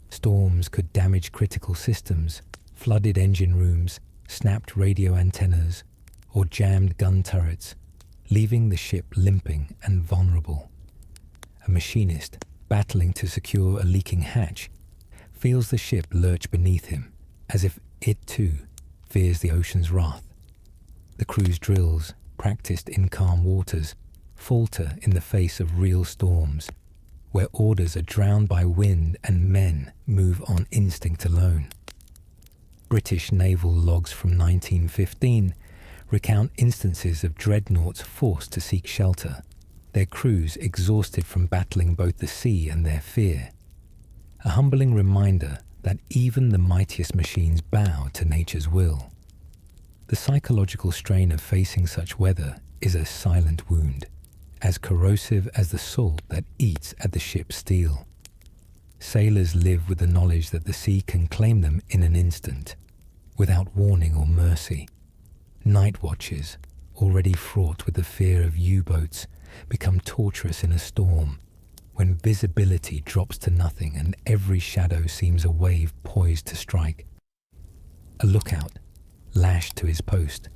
Storms could damage critical systems, flooded engine rooms, snapped radio antennas, or jammed gun turrets, leaving the ship limping and vulnerable. A machinist, battling to secure a leaking hatch, feels the ship lurch beneath him, as if it too fears the ocean's wrath. The crew's drills, practiced in calm waters, falter in the face of real storms, where orders are drowned by wind and men move on instinct alone. British naval logs from 1915 recount instances of dreadnoughts forced to seek shelter, their crews exhausted from battling both the sea and their fear. A humbling reminder that even the mightiest machines bow to nature's will. The psychological strain of facing such weather is a silent wound, as corrosive as the salt that eats at the ship's steel. Sailors live with the knowledge that the sea can claim them in an instant, without warning or mercy. Night watches, already fraught with the fear of U-boats, become torturous in a storm, when visibility drops to nothing and every shadow seems a wave poised to strike. A lookout, lashed to his post,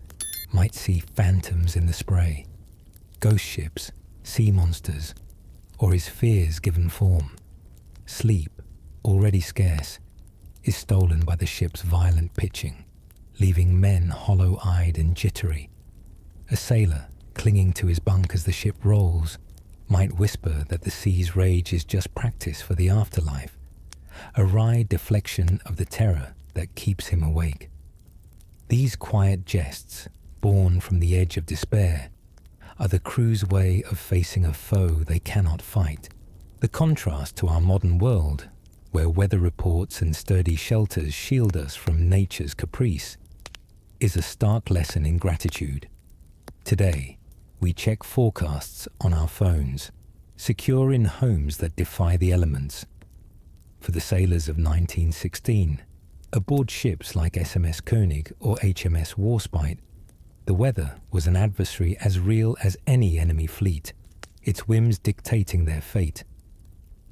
might see phantoms in the spray, ghost ships, sea monsters, or his fears given form. Sleep, already scarce, is stolen by the ship's violent pitching, leaving men hollow-eyed and jittery. A sailor, clinging to his bunk as the ship rolls, might whisper that the sea's rage is just practice for the afterlife, a wry deflection of the terror that keeps him awake. These quiet jests, born from the edge of despair, are the crew's way of facing a foe they cannot fight. The contrast to our modern world, where weather reports and sturdy shelters shield us from nature's caprice, is a stark lesson in gratitude. Today, we check forecasts on our phones, secure in homes that defy the elements. For the sailors of 1916, aboard ships like SMS König or HMS Warspite, the weather was an adversary as real as any enemy fleet, its whims dictating their fate.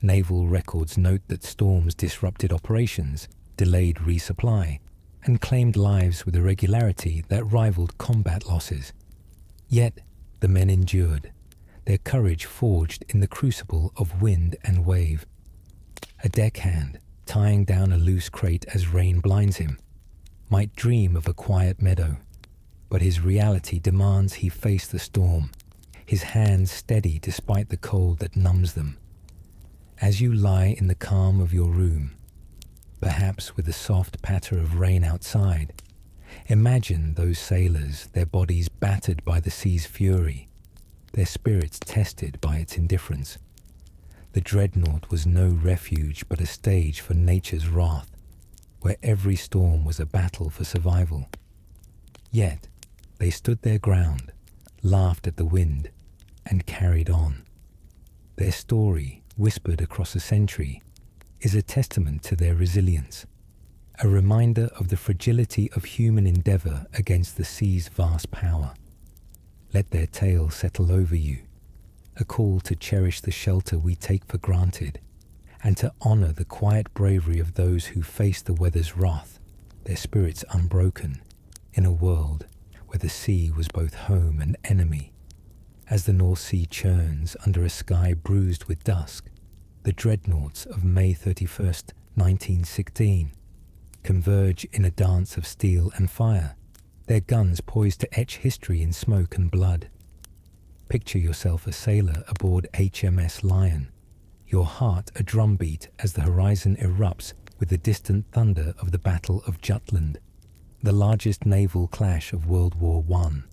Naval records note that storms disrupted operations, delayed resupply, and claimed lives with a regularity that rivaled combat losses. Yet, the men endured, their courage forged in the crucible of wind and wave. A deckhand, tying down a loose crate as rain blinds him, might dream of a quiet meadow, but his reality demands he face the storm, his hands steady despite the cold that numbs them. As you lie in the calm of your room, perhaps with the soft patter of rain outside, imagine those sailors, their bodies battered by the sea's fury, their spirits tested by its indifference. The dreadnought was no refuge but a stage for nature's wrath, where every storm was a battle for survival. Yet, they stood their ground, laughed at the wind, and carried on. Their story, whispered across a century, is a testament to their resilience, a reminder of the fragility of human endeavor against the sea's vast power. Let their tale settle over you, a call to cherish the shelter we take for granted, and to honor the quiet bravery of those who face the weather's wrath, their spirits unbroken, in a world where the sea was both home and enemy. As the North Sea churns under a sky bruised with dusk, the dreadnoughts of May 31st, 1916, converge in a dance of steel and fire, their guns poised to etch history in smoke and blood. Picture yourself a sailor aboard HMS Lion, your heart a drumbeat as the horizon erupts with the distant thunder of the Battle of Jutland, the largest naval clash of World War I,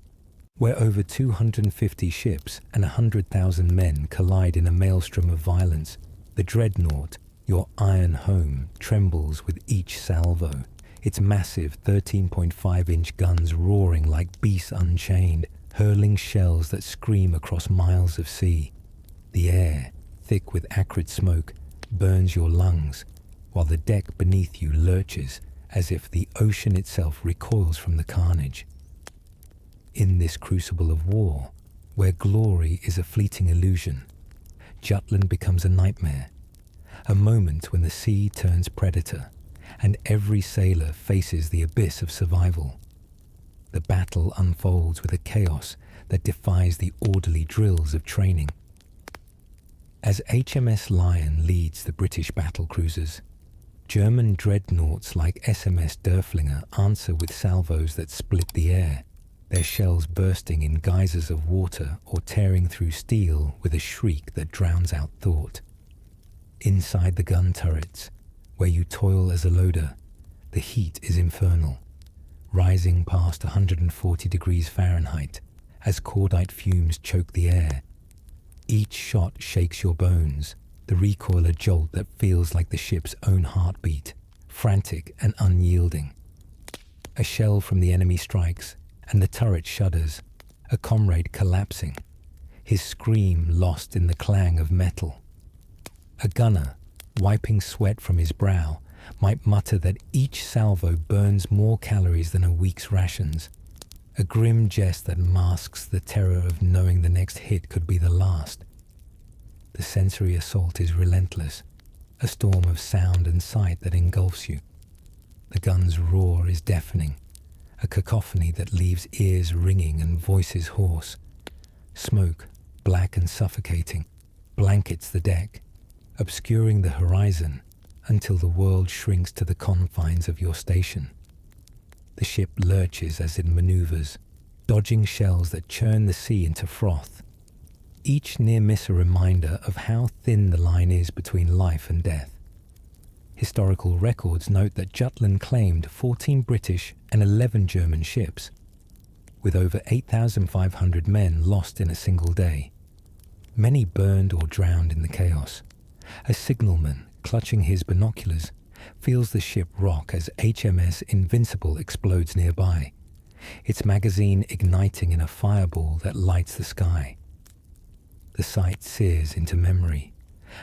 where over 250 ships and 100,000 men collide in a maelstrom of violence. The dreadnought, your iron home, trembles with each salvo, its massive 13.5-inch guns roaring like beasts unchained, hurling shells that scream across miles of sea. The air, thick with acrid smoke, burns your lungs, while the deck beneath you lurches as if the ocean itself recoils from the carnage. In this crucible of war, where glory is a fleeting illusion, Jutland becomes a nightmare, a moment when the sea turns predator, and every sailor faces the abyss of survival. The battle unfolds with a chaos that defies the orderly drills of training. As HMS Lion leads the British battle cruisers, German dreadnoughts like SMS Derfflinger answer with salvos that split the air, their shells bursting in geysers of water or tearing through steel with a shriek that drowns out thought. Inside the gun turrets, where you toil as a loader, the heat is infernal, rising past 140 degrees Fahrenheit as cordite fumes choke the air. Each shot shakes your bones, the recoil a jolt that feels like the ship's own heartbeat, frantic and unyielding. A shell from the enemy strikes, and the turret shudders, a comrade collapsing, his scream lost in the clang of metal. A gunner, wiping sweat from his brow, might mutter that each salvo burns more calories than a week's rations, a grim jest that masks the terror of knowing the next hit could be the last. The sensory assault is relentless, a storm of sound and sight that engulfs you. The gun's roar is deafening, a cacophony that leaves ears ringing and voices hoarse. Smoke, black and suffocating, blankets the deck, obscuring the horizon until the world shrinks to the confines of your station. The ship lurches as it maneuvers, dodging shells that churn the sea into froth. Each near miss a reminder of how thin the line is between life and death. Historical records note that Jutland claimed 14 British and 11 German ships, with over 8,500 men lost in a single day. Many burned or drowned in the chaos. A signalman, clutching his binoculars, feels the ship rock as HMS Invincible explodes nearby, its magazine igniting in a fireball that lights the sky. The sight sears into memory,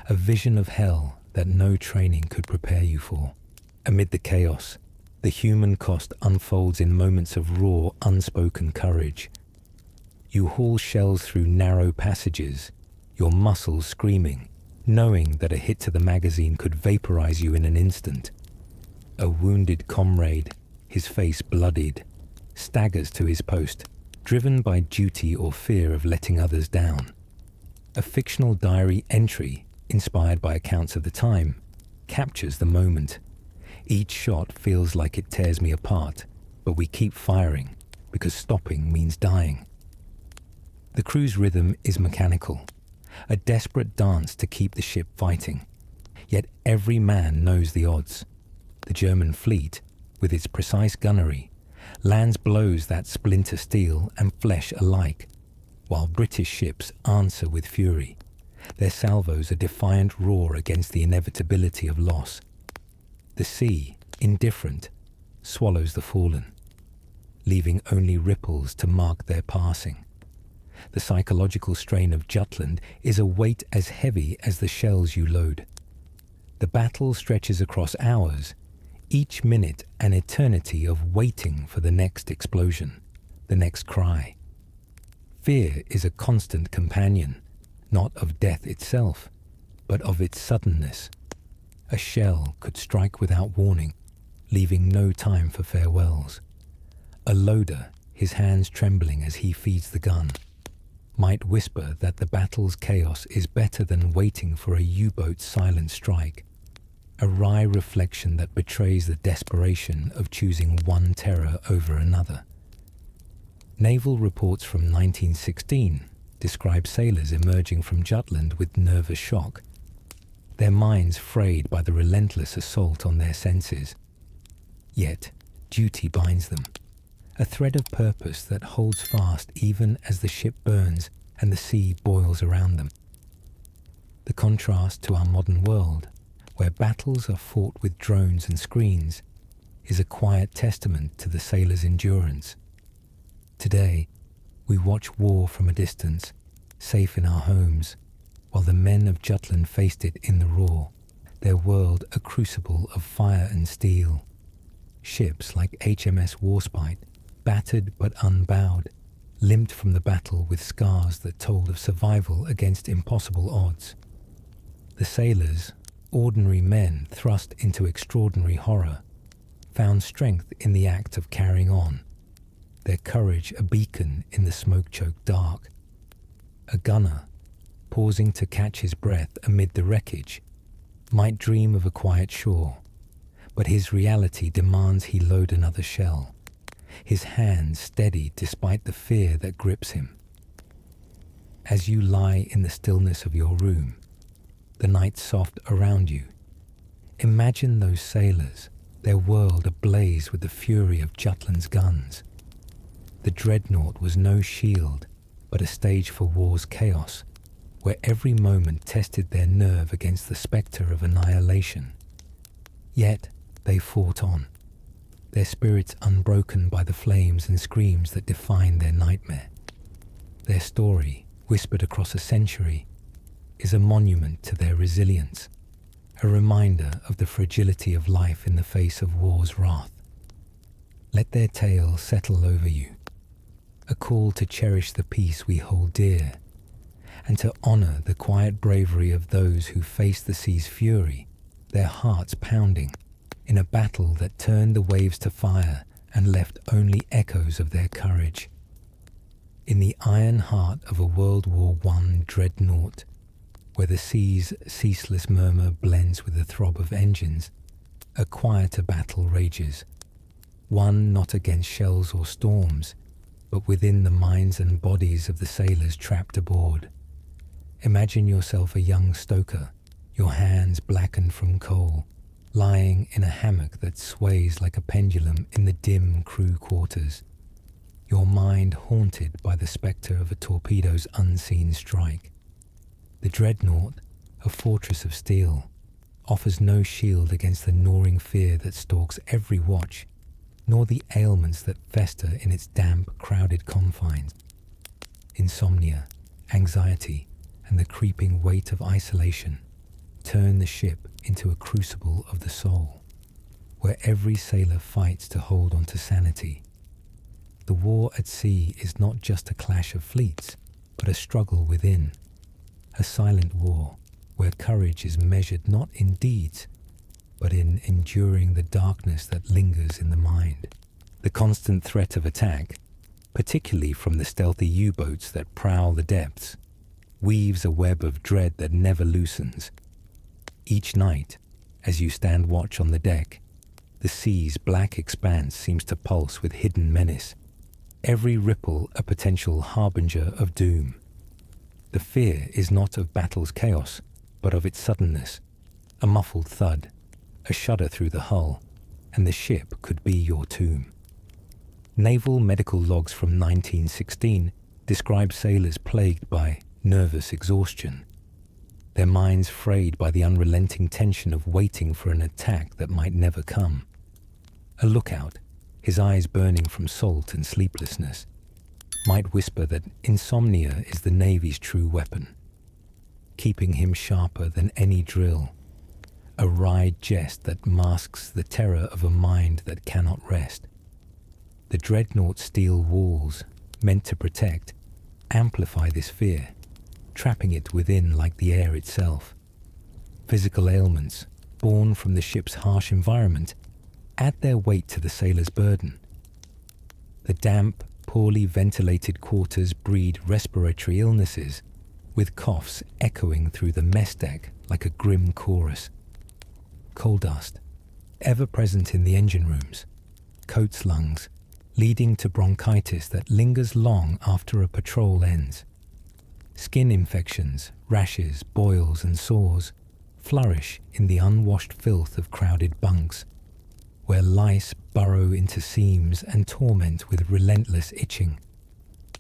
a vision of hell that no training could prepare you for. Amid the chaos, the human cost unfolds in moments of raw, unspoken courage. You haul shells through narrow passages, your muscles screaming, knowing that a hit to the magazine could vaporize you in an instant. A wounded comrade, his face bloodied, staggers to his post, driven by duty or fear of letting others down. A fictional diary entry, inspired by accounts of the time, captures the moment. Each shot feels like it tears me apart, but we keep firing, because stopping means dying. The crew's rhythm is mechanical, a desperate dance to keep the ship fighting. Yet every man knows the odds. The German fleet, with its precise gunnery, lands blows that splinter steel and flesh alike, while British ships answer with fury. Their salvos a defiant roar against the inevitability of loss. The sea, indifferent, swallows the fallen, leaving only ripples to mark their passing. The psychological strain of Jutland is a weight as heavy as the shells you load. The battle stretches across hours, each minute an eternity of waiting for the next explosion, the next cry. Fear is a constant companion, not of death itself, but of its suddenness. A shell could strike without warning, leaving no time for farewells. A loader, his hands trembling as he feeds the gun, might whisper that the battle's chaos is better than waiting for a U-boat's silent strike, a wry reflection that betrays the desperation of choosing one terror over another. Naval reports from 1916 describe sailors emerging from Jutland with nervous shock, their minds frayed by the relentless assault on their senses. Yet, duty binds them, a thread of purpose that holds fast even as the ship burns and the sea boils around them. The contrast to our modern world, where battles are fought with drones and screens, is a quiet testament to the sailor's endurance. Today, we watch war from a distance, safe in our homes, while the men of Jutland faced it in the raw, their world a crucible of fire and steel. Ships like HMS Warspite, battered but unbowed, limped from the battle with scars that told of survival against impossible odds. The sailors, ordinary men thrust into extraordinary horror, found strength in the act of carrying on, their courage a beacon in the smoke-choked dark. A gunner, pausing to catch his breath amid the wreckage, might dream of a quiet shore, but his reality demands he load another shell, his hands steady despite the fear that grips him. As you lie in the stillness of your room, the night soft around you, imagine those sailors, their world ablaze with the fury of Jutland's guns. The dreadnought was no shield, but a stage for war's chaos, where every moment tested their nerve against the spectre of annihilation. Yet they fought on, their spirits unbroken by the flames and screams that defined their nightmare. Their story, whispered across a century, is a monument to their resilience, a reminder of the fragility of life in the face of war's wrath. Let their tale settle over you, a call to cherish the peace we hold dear, and to honor the quiet bravery of those who faced the sea's fury, their hearts pounding, in a battle that turned the waves to fire and left only echoes of their courage. In the iron heart of a World War I dreadnought, where the sea's ceaseless murmur blends with the throb of engines, a quieter battle rages, one not against shells or storms, but within the minds and bodies of the sailors trapped aboard. Imagine yourself a young stoker, your hands blackened from coal, lying in a hammock that sways like a pendulum in the dim crew quarters, your mind haunted by the spectre of a torpedo's unseen strike. The dreadnought, a fortress of steel, offers no shield against the gnawing fear that stalks every watch, nor the ailments that fester in its damp, crowded confines. Insomnia, anxiety, and the creeping weight of isolation turn the ship into a crucible of the soul, where every sailor fights to hold on to sanity. The war at sea is not just a clash of fleets, but a struggle within, a silent war where courage is measured not in deeds, but in enduring the darkness that lingers in the mind. The constant threat of attack, particularly from the stealthy U-boats that prowl the depths, weaves a web of dread that never loosens. Each night, as you stand watch on the deck, the sea's black expanse seems to pulse with hidden menace, every ripple a potential harbinger of doom. The fear is not of battle's chaos, but of its suddenness, a muffled thud, a shudder through the hull, and the ship could be your tomb. Naval medical logs from 1916 describe sailors plagued by nervous exhaustion, their minds frayed by the unrelenting tension of waiting for an attack that might never come. A lookout, his eyes burning from salt and sleeplessness, might whisper that insomnia is the Navy's true weapon, keeping him sharper than any drill, a wry jest that masks the terror of a mind that cannot rest. The dreadnought's steel walls, meant to protect, amplify this fear, trapping it within like the air itself. Physical ailments, born from the ship's harsh environment, add their weight to the sailor's burden. The damp, poorly ventilated quarters breed respiratory illnesses, with coughs echoing through the mess deck like a grim chorus. Coal dust, ever present in the engine rooms, coats lungs, leading to bronchitis that lingers long after a patrol ends. Skin infections, rashes, boils and sores flourish in the unwashed filth of crowded bunks, where lice burrow into seams and torment with relentless itching.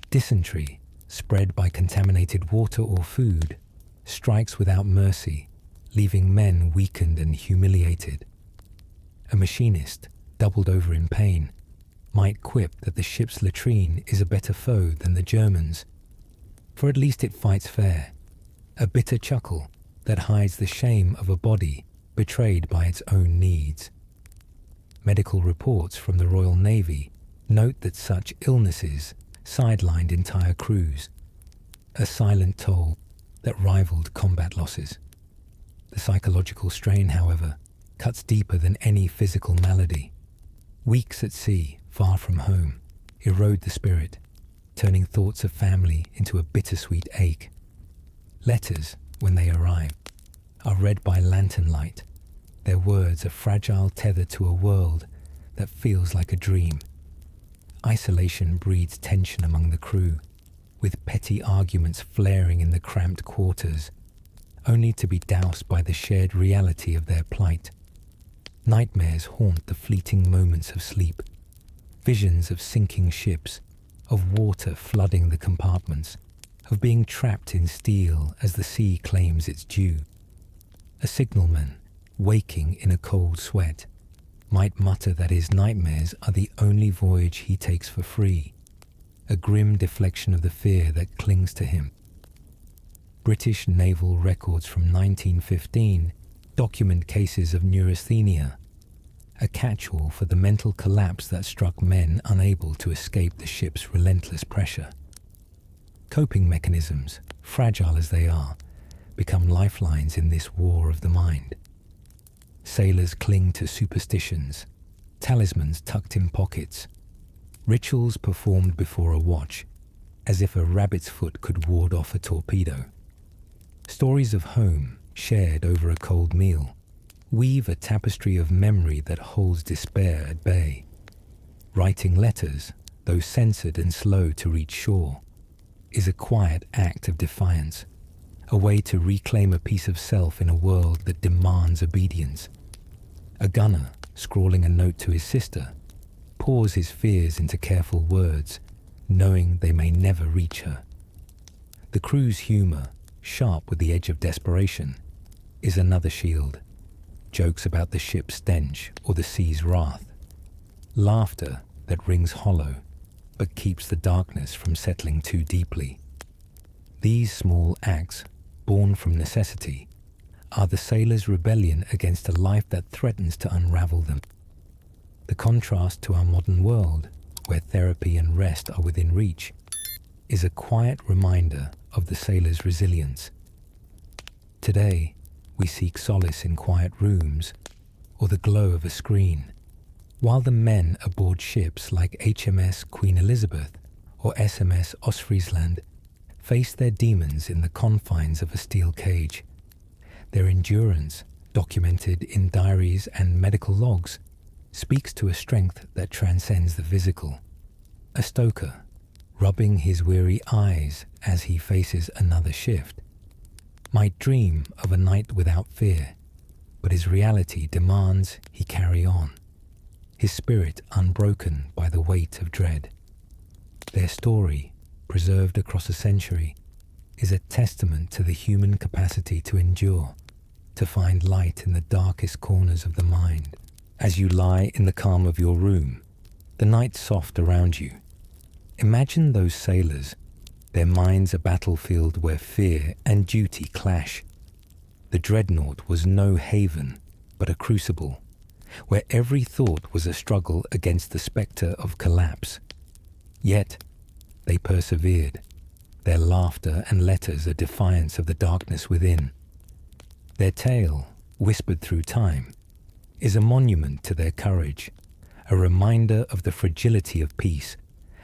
Dysentery, spread by contaminated water or food, strikes without mercy, leaving men weakened and humiliated. A machinist, doubled over in pain, might quip that the ship's latrine is a better foe than the Germans, for at least it fights fair, a bitter chuckle that hides the shame of a body betrayed by its own needs. Medical reports from the Royal Navy note that such illnesses sidelined entire crews, a silent toll that rivaled combat losses. The psychological strain, however, cuts deeper than any physical malady. Weeks at sea, far from home, erode the spirit, turning thoughts of family into a bittersweet ache. Letters, when they arrive, are read by lantern light, their words a fragile tether to a world that feels like a dream. Isolation breeds tension among the crew, with petty arguments flaring in the cramped quarters, only to be doused by the shared reality of their plight. Nightmares haunt the fleeting moments of sleep, visions of sinking ships, of water flooding the compartments, of being trapped in steel as the sea claims its due. A signalman, waking in a cold sweat, might mutter that his nightmares are the only voyage he takes for free, a grim deflection of the fear that clings to him. British naval records from 1915 document cases of neurasthenia, a catch-all for the mental collapse that struck men unable to escape the ship's relentless pressure. Coping mechanisms, fragile as they are, become lifelines in this war of the mind. Sailors cling to superstitions, talismans tucked in pockets, rituals performed before a watch, as if a rabbit's foot could ward off a torpedo. Stories of home, shared over a cold meal, weave a tapestry of memory that holds despair at bay. Writing letters, though censored and slow to reach shore, is a quiet act of defiance, a way to reclaim a piece of self in a world that demands obedience. A gunner, scrawling a note to his sister, pours his fears into careful words, knowing they may never reach her. The crew's humor, sharp with the edge of desperation, is another shield. Jokes about the ship's stench or the sea's wrath. Laughter that rings hollow, but keeps the darkness from settling too deeply. These small acts, born from necessity, are the sailor's rebellion against a life that threatens to unravel them. The contrast to our modern world, where therapy and rest are within reach, is a quiet reminder of the sailor's resilience. Today, we seek solace in quiet rooms or the glow of a screen, while the men aboard ships like HMS Queen Elizabeth or SMS Ostfriesland face their demons in the confines of a steel cage. Their endurance, documented in diaries and medical logs, speaks to a strength that transcends the physical. A stoker, rubbing his weary eyes as he faces another shift, might dream of a night without fear, but his reality demands he carry on, his spirit unbroken by the weight of dread. Their story, preserved across a century, is a testament to the human capacity to endure, to find light in the darkest corners of the mind. As you lie in the calm of your room, the night soft around you, imagine those sailors, their minds a battlefield where fear and duty clash. The dreadnought was no haven, but a crucible, where every thought was a struggle against the spectre of collapse. Yet, they persevered, their laughter and letters a defiance of the darkness within. Their tale, whispered through time, is a monument to their courage, a reminder of the fragility of peace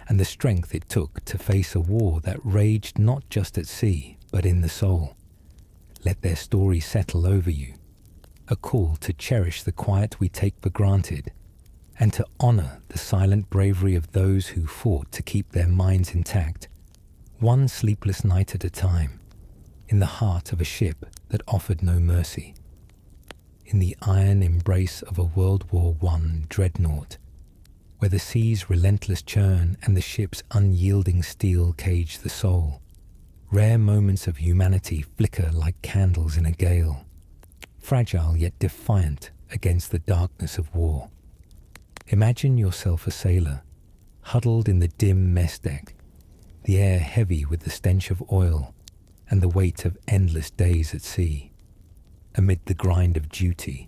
and the strength it took to face a war that raged not just at sea, but in the soul. Let their story settle over you, a call to cherish the quiet we take for granted, and to honor the silent bravery of those who fought to keep their minds intact, one sleepless night at a time, in the heart of a ship that offered no mercy. In the iron embrace of a World War I dreadnought, where the sea's relentless churn and the ship's unyielding steel cage the soul, rare moments of humanity flicker like candles in a gale, fragile yet defiant against the darkness of war. Imagine yourself a sailor, huddled in the dim mess deck, the air heavy with the stench of oil and the weight of endless days at sea. Amid the grind of duty,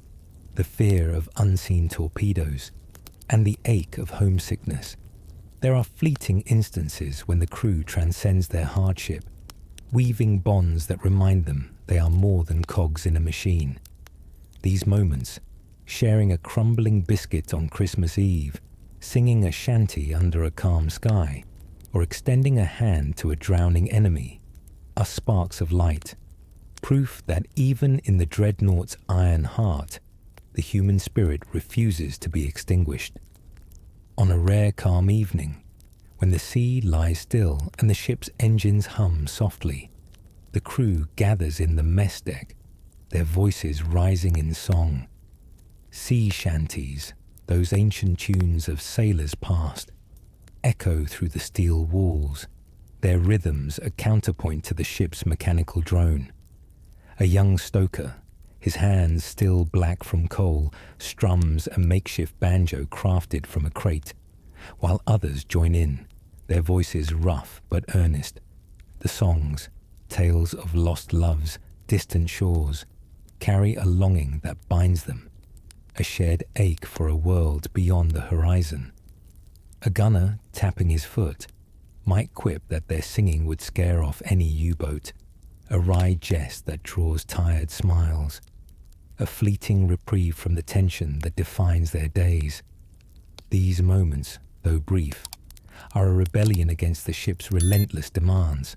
the fear of unseen torpedoes, and the ache of homesickness, there are fleeting instances when the crew transcends their hardship, weaving bonds that remind them they are more than cogs in a machine. These moments, sharing a crumbling biscuit on Christmas Eve, singing a shanty under a calm sky, or extending a hand to a drowning enemy, are sparks of light, proof that even in the dreadnought's iron heart, the human spirit refuses to be extinguished. On a rare calm evening, when the sea lies still and the ship's engines hum softly, the crew gathers in the mess deck, their voices rising in song. Sea shanties, those ancient tunes of sailors past, echo through the steel walls, their rhythms a counterpoint to the ship's mechanical drone. A young stoker, his hands still black from coal, strums a makeshift banjo crafted from a crate, while others join in, their voices rough but earnest. The songs, tales of lost loves, distant shores, carry a longing that binds them, a shared ache for a world beyond the horizon. A gunner tapping his foot might quip that their singing would scare off any U-boat, a wry jest that draws tired smiles, a fleeting reprieve from the tension that defines their days. These moments, though brief, are a rebellion against the ship's relentless demands,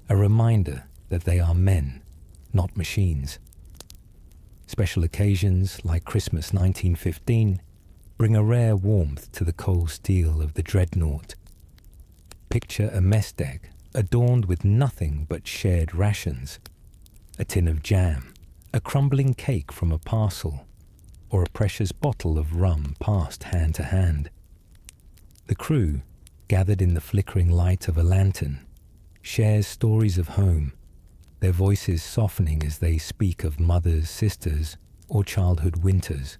a reminder that they are men, not machines. Special occasions like Christmas 1915 bring a rare warmth to the cold steel of the dreadnought. Picture a mess deck adorned with nothing but shared rations, a tin of jam, a crumbling cake from a parcel, or a precious bottle of rum passed hand to hand. The crew, gathered in the flickering light of a lantern, shares stories of home, their voices softening as they speak of mothers, sisters, or childhood winters.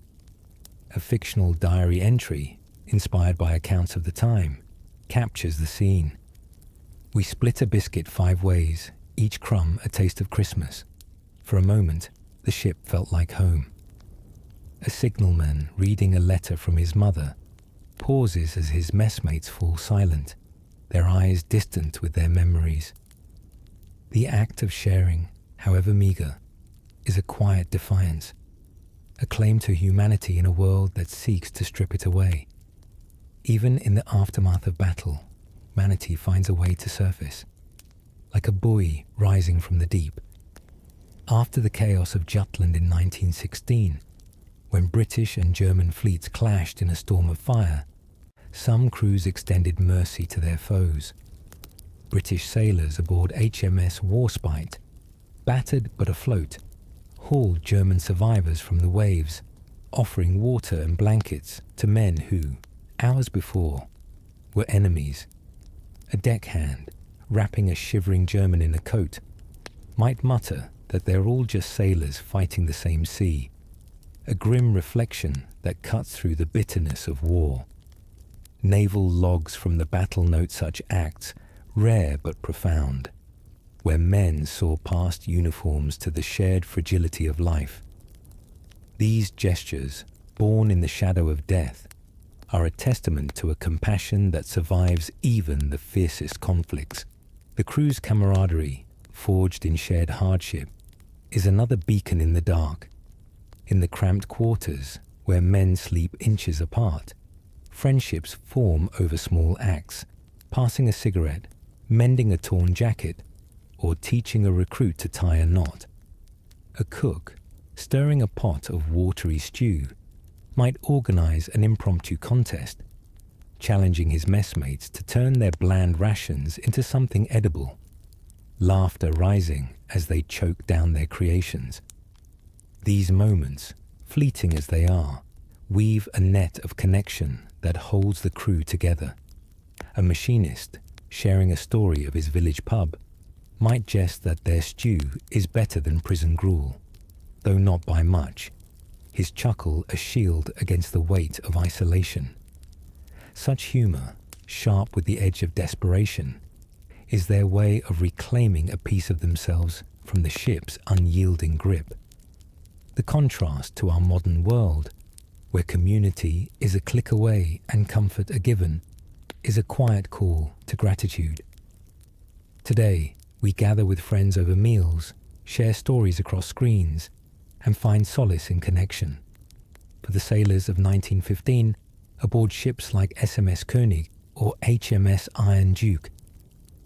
A fictional diary entry, inspired by accounts of the time, captures the scene. We split a biscuit 5 ways, each crumb a taste of Christmas. For a moment, the ship felt like home. A signalman reading a letter from his mother pauses as his messmates fall silent, their eyes distant with their memories. The act of sharing, however meager, is a quiet defiance, a claim to humanity in a world that seeks to strip it away. Even in the aftermath of battle, humanity finds a way to surface, like a buoy rising from the deep. After the chaos of Jutland in 1916, when British and German fleets clashed in a storm of fire, some crews extended mercy to their foes. British sailors aboard HMS Warspite, battered but afloat, hauled German survivors from the waves, offering water and blankets to men who, hours before, were enemies. A deckhand, wrapping a shivering German in a coat, might mutter that they're all just sailors fighting the same sea, a grim reflection that cuts through the bitterness of war. Naval logs from the battle note such acts, rare but profound, where men saw past uniforms to the shared fragility of life. These gestures, born in the shadow of death, are a testament to a compassion that survives even the fiercest conflicts. The crew's camaraderie, forged in shared hardship, is another beacon in the dark. In the cramped quarters, where men sleep inches apart, friendships form over small acts, passing a cigarette, mending a torn jacket, or teaching a recruit to tie a knot. A cook, stirring a pot of watery stew, might organize an impromptu contest, challenging his messmates to turn their bland rations into something edible, laughter rising as they choke down their creations. These moments, fleeting as they are, weave a net of connection that holds the crew together. A machinist, sharing a story of his village pub, might jest that their stew is better than prison gruel, though not by much, his chuckle a shield against the weight of isolation. Such humor, sharp with the edge of desperation, is their way of reclaiming a piece of themselves from the ship's unyielding grip. The contrast to our modern world, where community is a click away and comfort a given, is a quiet call to gratitude. Today, we gather with friends over meals, share stories across screens, and find solace in connection. For the sailors of 1915, aboard ships like SMS König or HMS Iron Duke,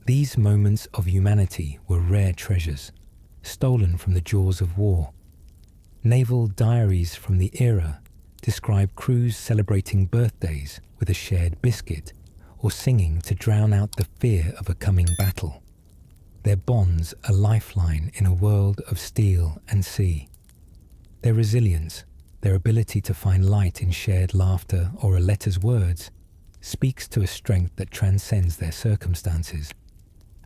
these moments of humanity were rare treasures, stolen from the jaws of war. Naval diaries from the era describe crews celebrating birthdays with a shared biscuit or singing to drown out the fear of a coming battle. Their bonds a lifeline in a world of steel and sea. Their resilience, their ability to find light in shared laughter or a letter's words, speaks to a strength that transcends their circumstances,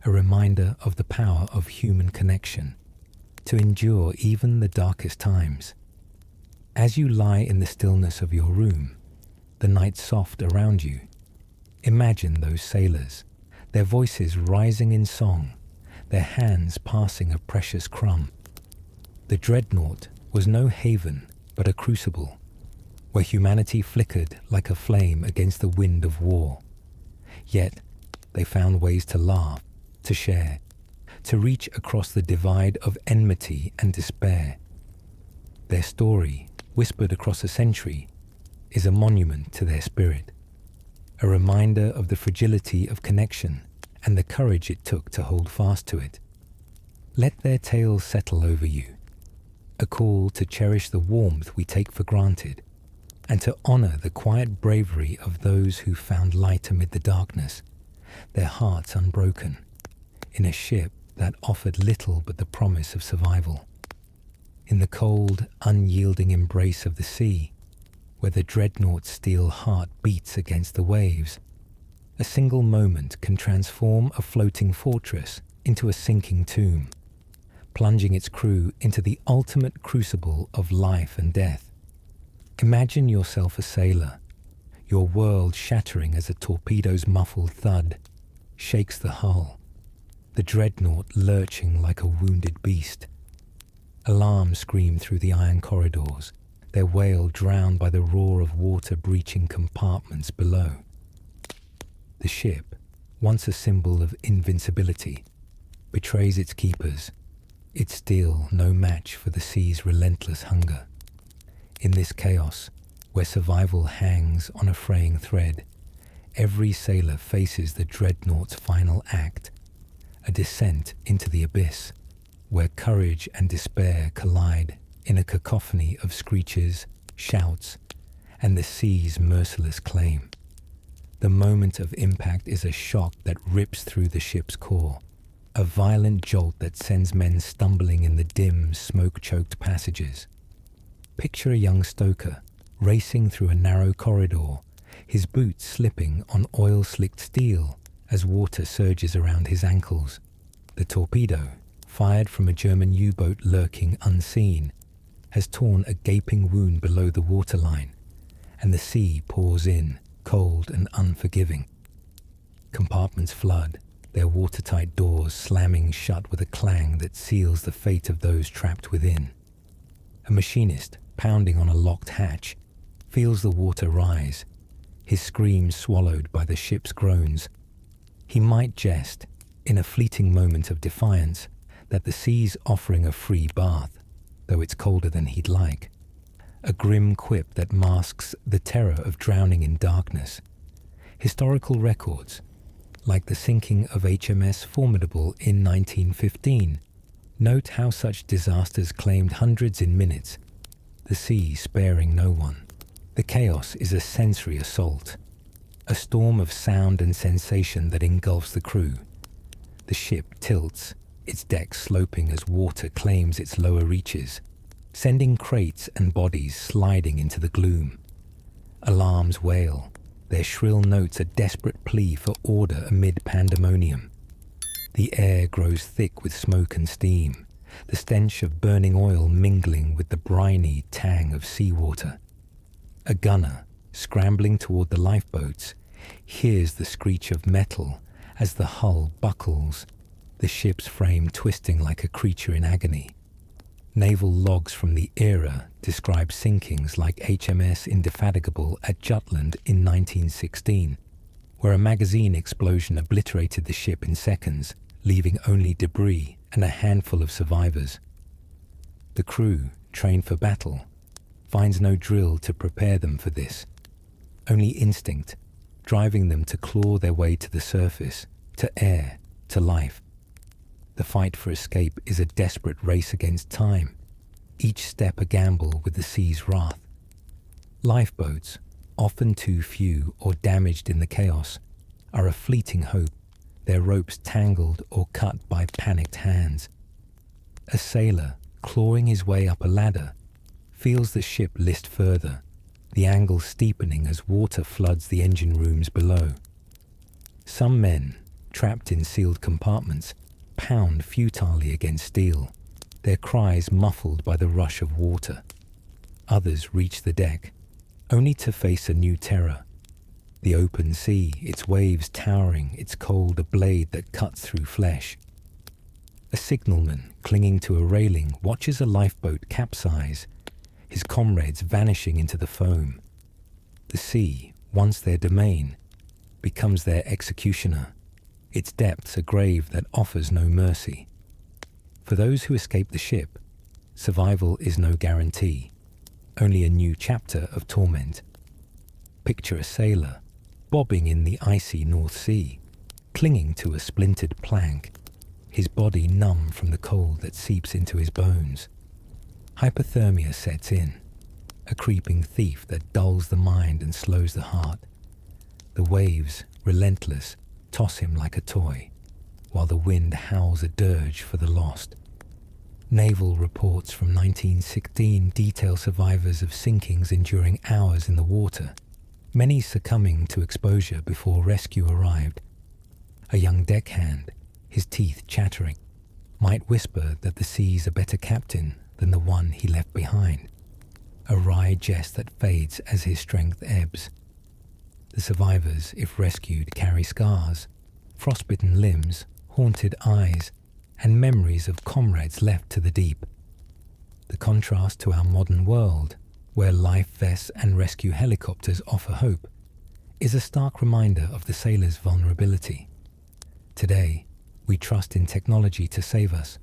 a reminder of the power of human connection, to endure even the darkest times. As you lie in the stillness of your room, the night soft around you, imagine those sailors, their voices rising in song, their hands passing a precious crumb. The dreadnought, was no haven but a crucible, where humanity flickered like a flame against the wind of war. Yet they found ways to laugh, to share, to reach across the divide of enmity and despair. Their story, whispered across a century, is a monument to their spirit, a reminder of the fragility of connection and the courage it took to hold fast to it. Let their tales settle over you, a call to cherish the warmth we take for granted, and to honor the quiet bravery of those who found light amid the darkness, their hearts unbroken, in a ship that offered little but the promise of survival. In the cold, unyielding embrace of the sea, where the dreadnaught's steel heart beats against the waves, a single moment can transform a floating fortress into a sinking tomb, plunging its crew into the ultimate crucible of life and death. Imagine yourself a sailor, your world shattering as a torpedo's muffled thud shakes the hull, the dreadnought lurching like a wounded beast. Alarms scream through the iron corridors, their wail drowned by the roar of water breaching compartments below. The ship, once a symbol of invincibility, betrays its keepers, its steel no match for the sea's relentless hunger. In this chaos, where survival hangs on a fraying thread, every sailor faces the dreadnaught's final act, a descent into the abyss, where courage and despair collide in a cacophony of screeches, shouts, and the sea's merciless claim. The moment of impact is a shock that rips through the ship's core, a violent jolt that sends men stumbling in the dim, smoke-choked passages. Picture a young stoker racing through a narrow corridor, his boots slipping on oil-slicked steel as water surges around his ankles. The torpedo, fired from a German U-boat lurking unseen, has torn a gaping wound below the waterline, and the sea pours in, cold and unforgiving. Compartments flood, their watertight doors slamming shut with a clang that seals the fate of those trapped within. A machinist, pounding on a locked hatch, feels the water rise, his screams swallowed by the ship's groans. He might jest, in a fleeting moment of defiance, that the sea's offering a free bath, though it's colder than he'd like. A grim quip that masks the terror of drowning in darkness. Historical records, like the sinking of HMS Formidable in 1915, note how such disasters claimed hundreds in minutes, the sea sparing no one. The chaos is a sensory assault, a storm of sound and sensation that engulfs the crew. The ship tilts, its deck sloping as water claims its lower reaches, sending crates and bodies sliding into the gloom. Alarms wail, their shrill notes a desperate plea for order amid pandemonium. The air grows thick with smoke and steam, the stench of burning oil mingling with the briny tang of seawater. A gunner, scrambling toward the lifeboats, hears the screech of metal as the hull buckles, the ship's frame twisting like a creature in agony. Naval logs from the era describe sinkings like HMS Indefatigable at Jutland in 1916, where a magazine explosion obliterated the ship in seconds, leaving only debris and a handful of survivors. The crew, trained for battle, finds no drill to prepare them for this, only instinct, driving them to claw their way to the surface, to air, to life. The fight for escape is a desperate race against time, each step a gamble with the sea's wrath. Lifeboats, often too few or damaged in the chaos, are a fleeting hope, their ropes tangled or cut by panicked hands. A sailor, clawing his way up a ladder, feels the ship list further, the angle steepening as water floods the engine rooms below. Some men, trapped in sealed compartments, pound futilely against steel, their cries muffled by the rush of water. Others reach the deck, only to face a new terror. The open sea, its waves towering, its cold a blade that cuts through flesh. A signalman clinging to a railing watches a lifeboat capsize, his comrades vanishing into the foam. The sea, once their domain, becomes their executioner, its depths a grave that offers no mercy. For those who escape the ship, survival is no guarantee, only a new chapter of torment. Picture a sailor, bobbing in the icy North Sea, clinging to a splintered plank, his body numb from the cold that seeps into his bones. Hypothermia sets in, a creeping thief that dulls the mind and slows the heart. The waves, relentless, toss him like a toy, while the wind howls a dirge for the lost. Naval reports from 1916 detail survivors of sinkings enduring hours in the water, many succumbing to exposure before rescue arrived. A young deckhand, his teeth chattering, might whisper that the sea's a better captain than the one he left behind, a wry jest that fades as his strength ebbs. The survivors, if rescued, carry scars, frostbitten limbs, haunted eyes, and memories of comrades left to the deep. The contrast to our modern world, where life vests and rescue helicopters offer hope, is a stark reminder of the sailor's vulnerability. Today, we trust in technology to save us,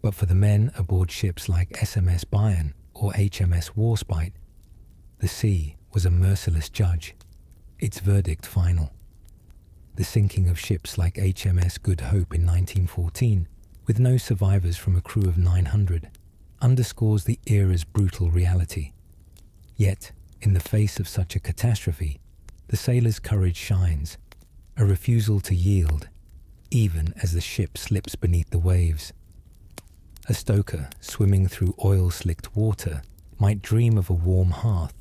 but for the men aboard ships like SMS Bayern or HMS Warspite, the sea was a merciless judge, its verdict final. The sinking of ships like HMS Good Hope in 1914, with no survivors from a crew of 900, underscores the era's brutal reality. Yet, in the face of such a catastrophe, the sailor's courage shines, a refusal to yield, even as the ship slips beneath the waves. A stoker swimming through oil-slicked water might dream of a warm hearth,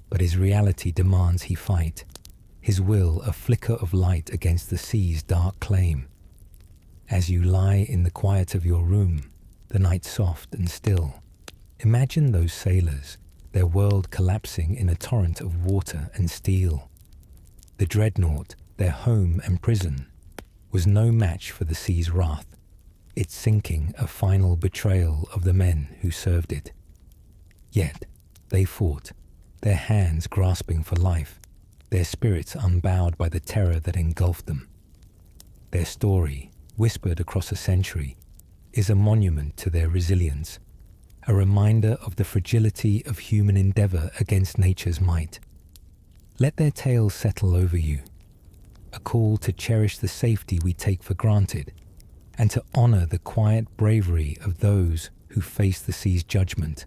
but his reality demands he fight, his will a flicker of light against the sea's dark claim. As you lie in the quiet of your room, the night soft and still, imagine those sailors, their world collapsing in a torrent of water and steel. The dreadnought, their home and prison, was no match for the sea's wrath, its sinking a final betrayal of the men who served it. Yet they fought, their hands grasping for life, their spirits unbowed by the terror that engulfed them. Their story, whispered across a century, is a monument to their resilience, a reminder of the fragility of human endeavor against nature's might. Let their tales settle over you, a call to cherish the safety we take for granted, and to honor the quiet bravery of those who face the sea's judgment,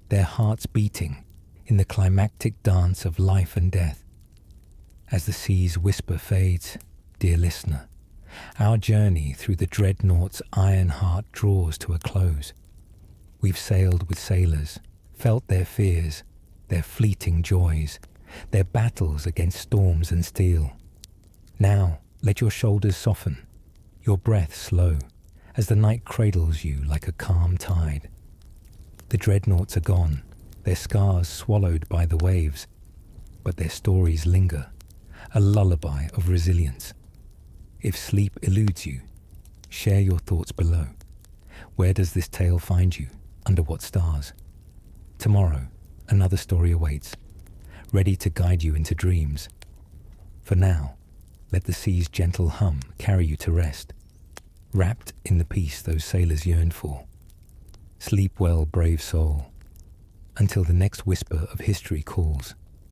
their hearts beating in the climactic dance of life and death. As the sea's whisper fades, dear listener, our journey through the dreadnought's iron heart draws to a close. We've sailed with sailors, felt their fears, their fleeting joys, their battles against storms and steel. Now, let your shoulders soften, your breath slow, as the night cradles you like a calm tide. The dreadnoughts are gone, their scars swallowed by the waves, but their stories linger, a lullaby of resilience. If sleep eludes you, share your thoughts below. Where does this tale find you? Under what stars? Tomorrow, another story awaits, ready to guide you into dreams. For now, let the sea's gentle hum carry you to rest, wrapped in the peace those sailors yearned for. Sleep well, brave soul, until the next whisper of history calls.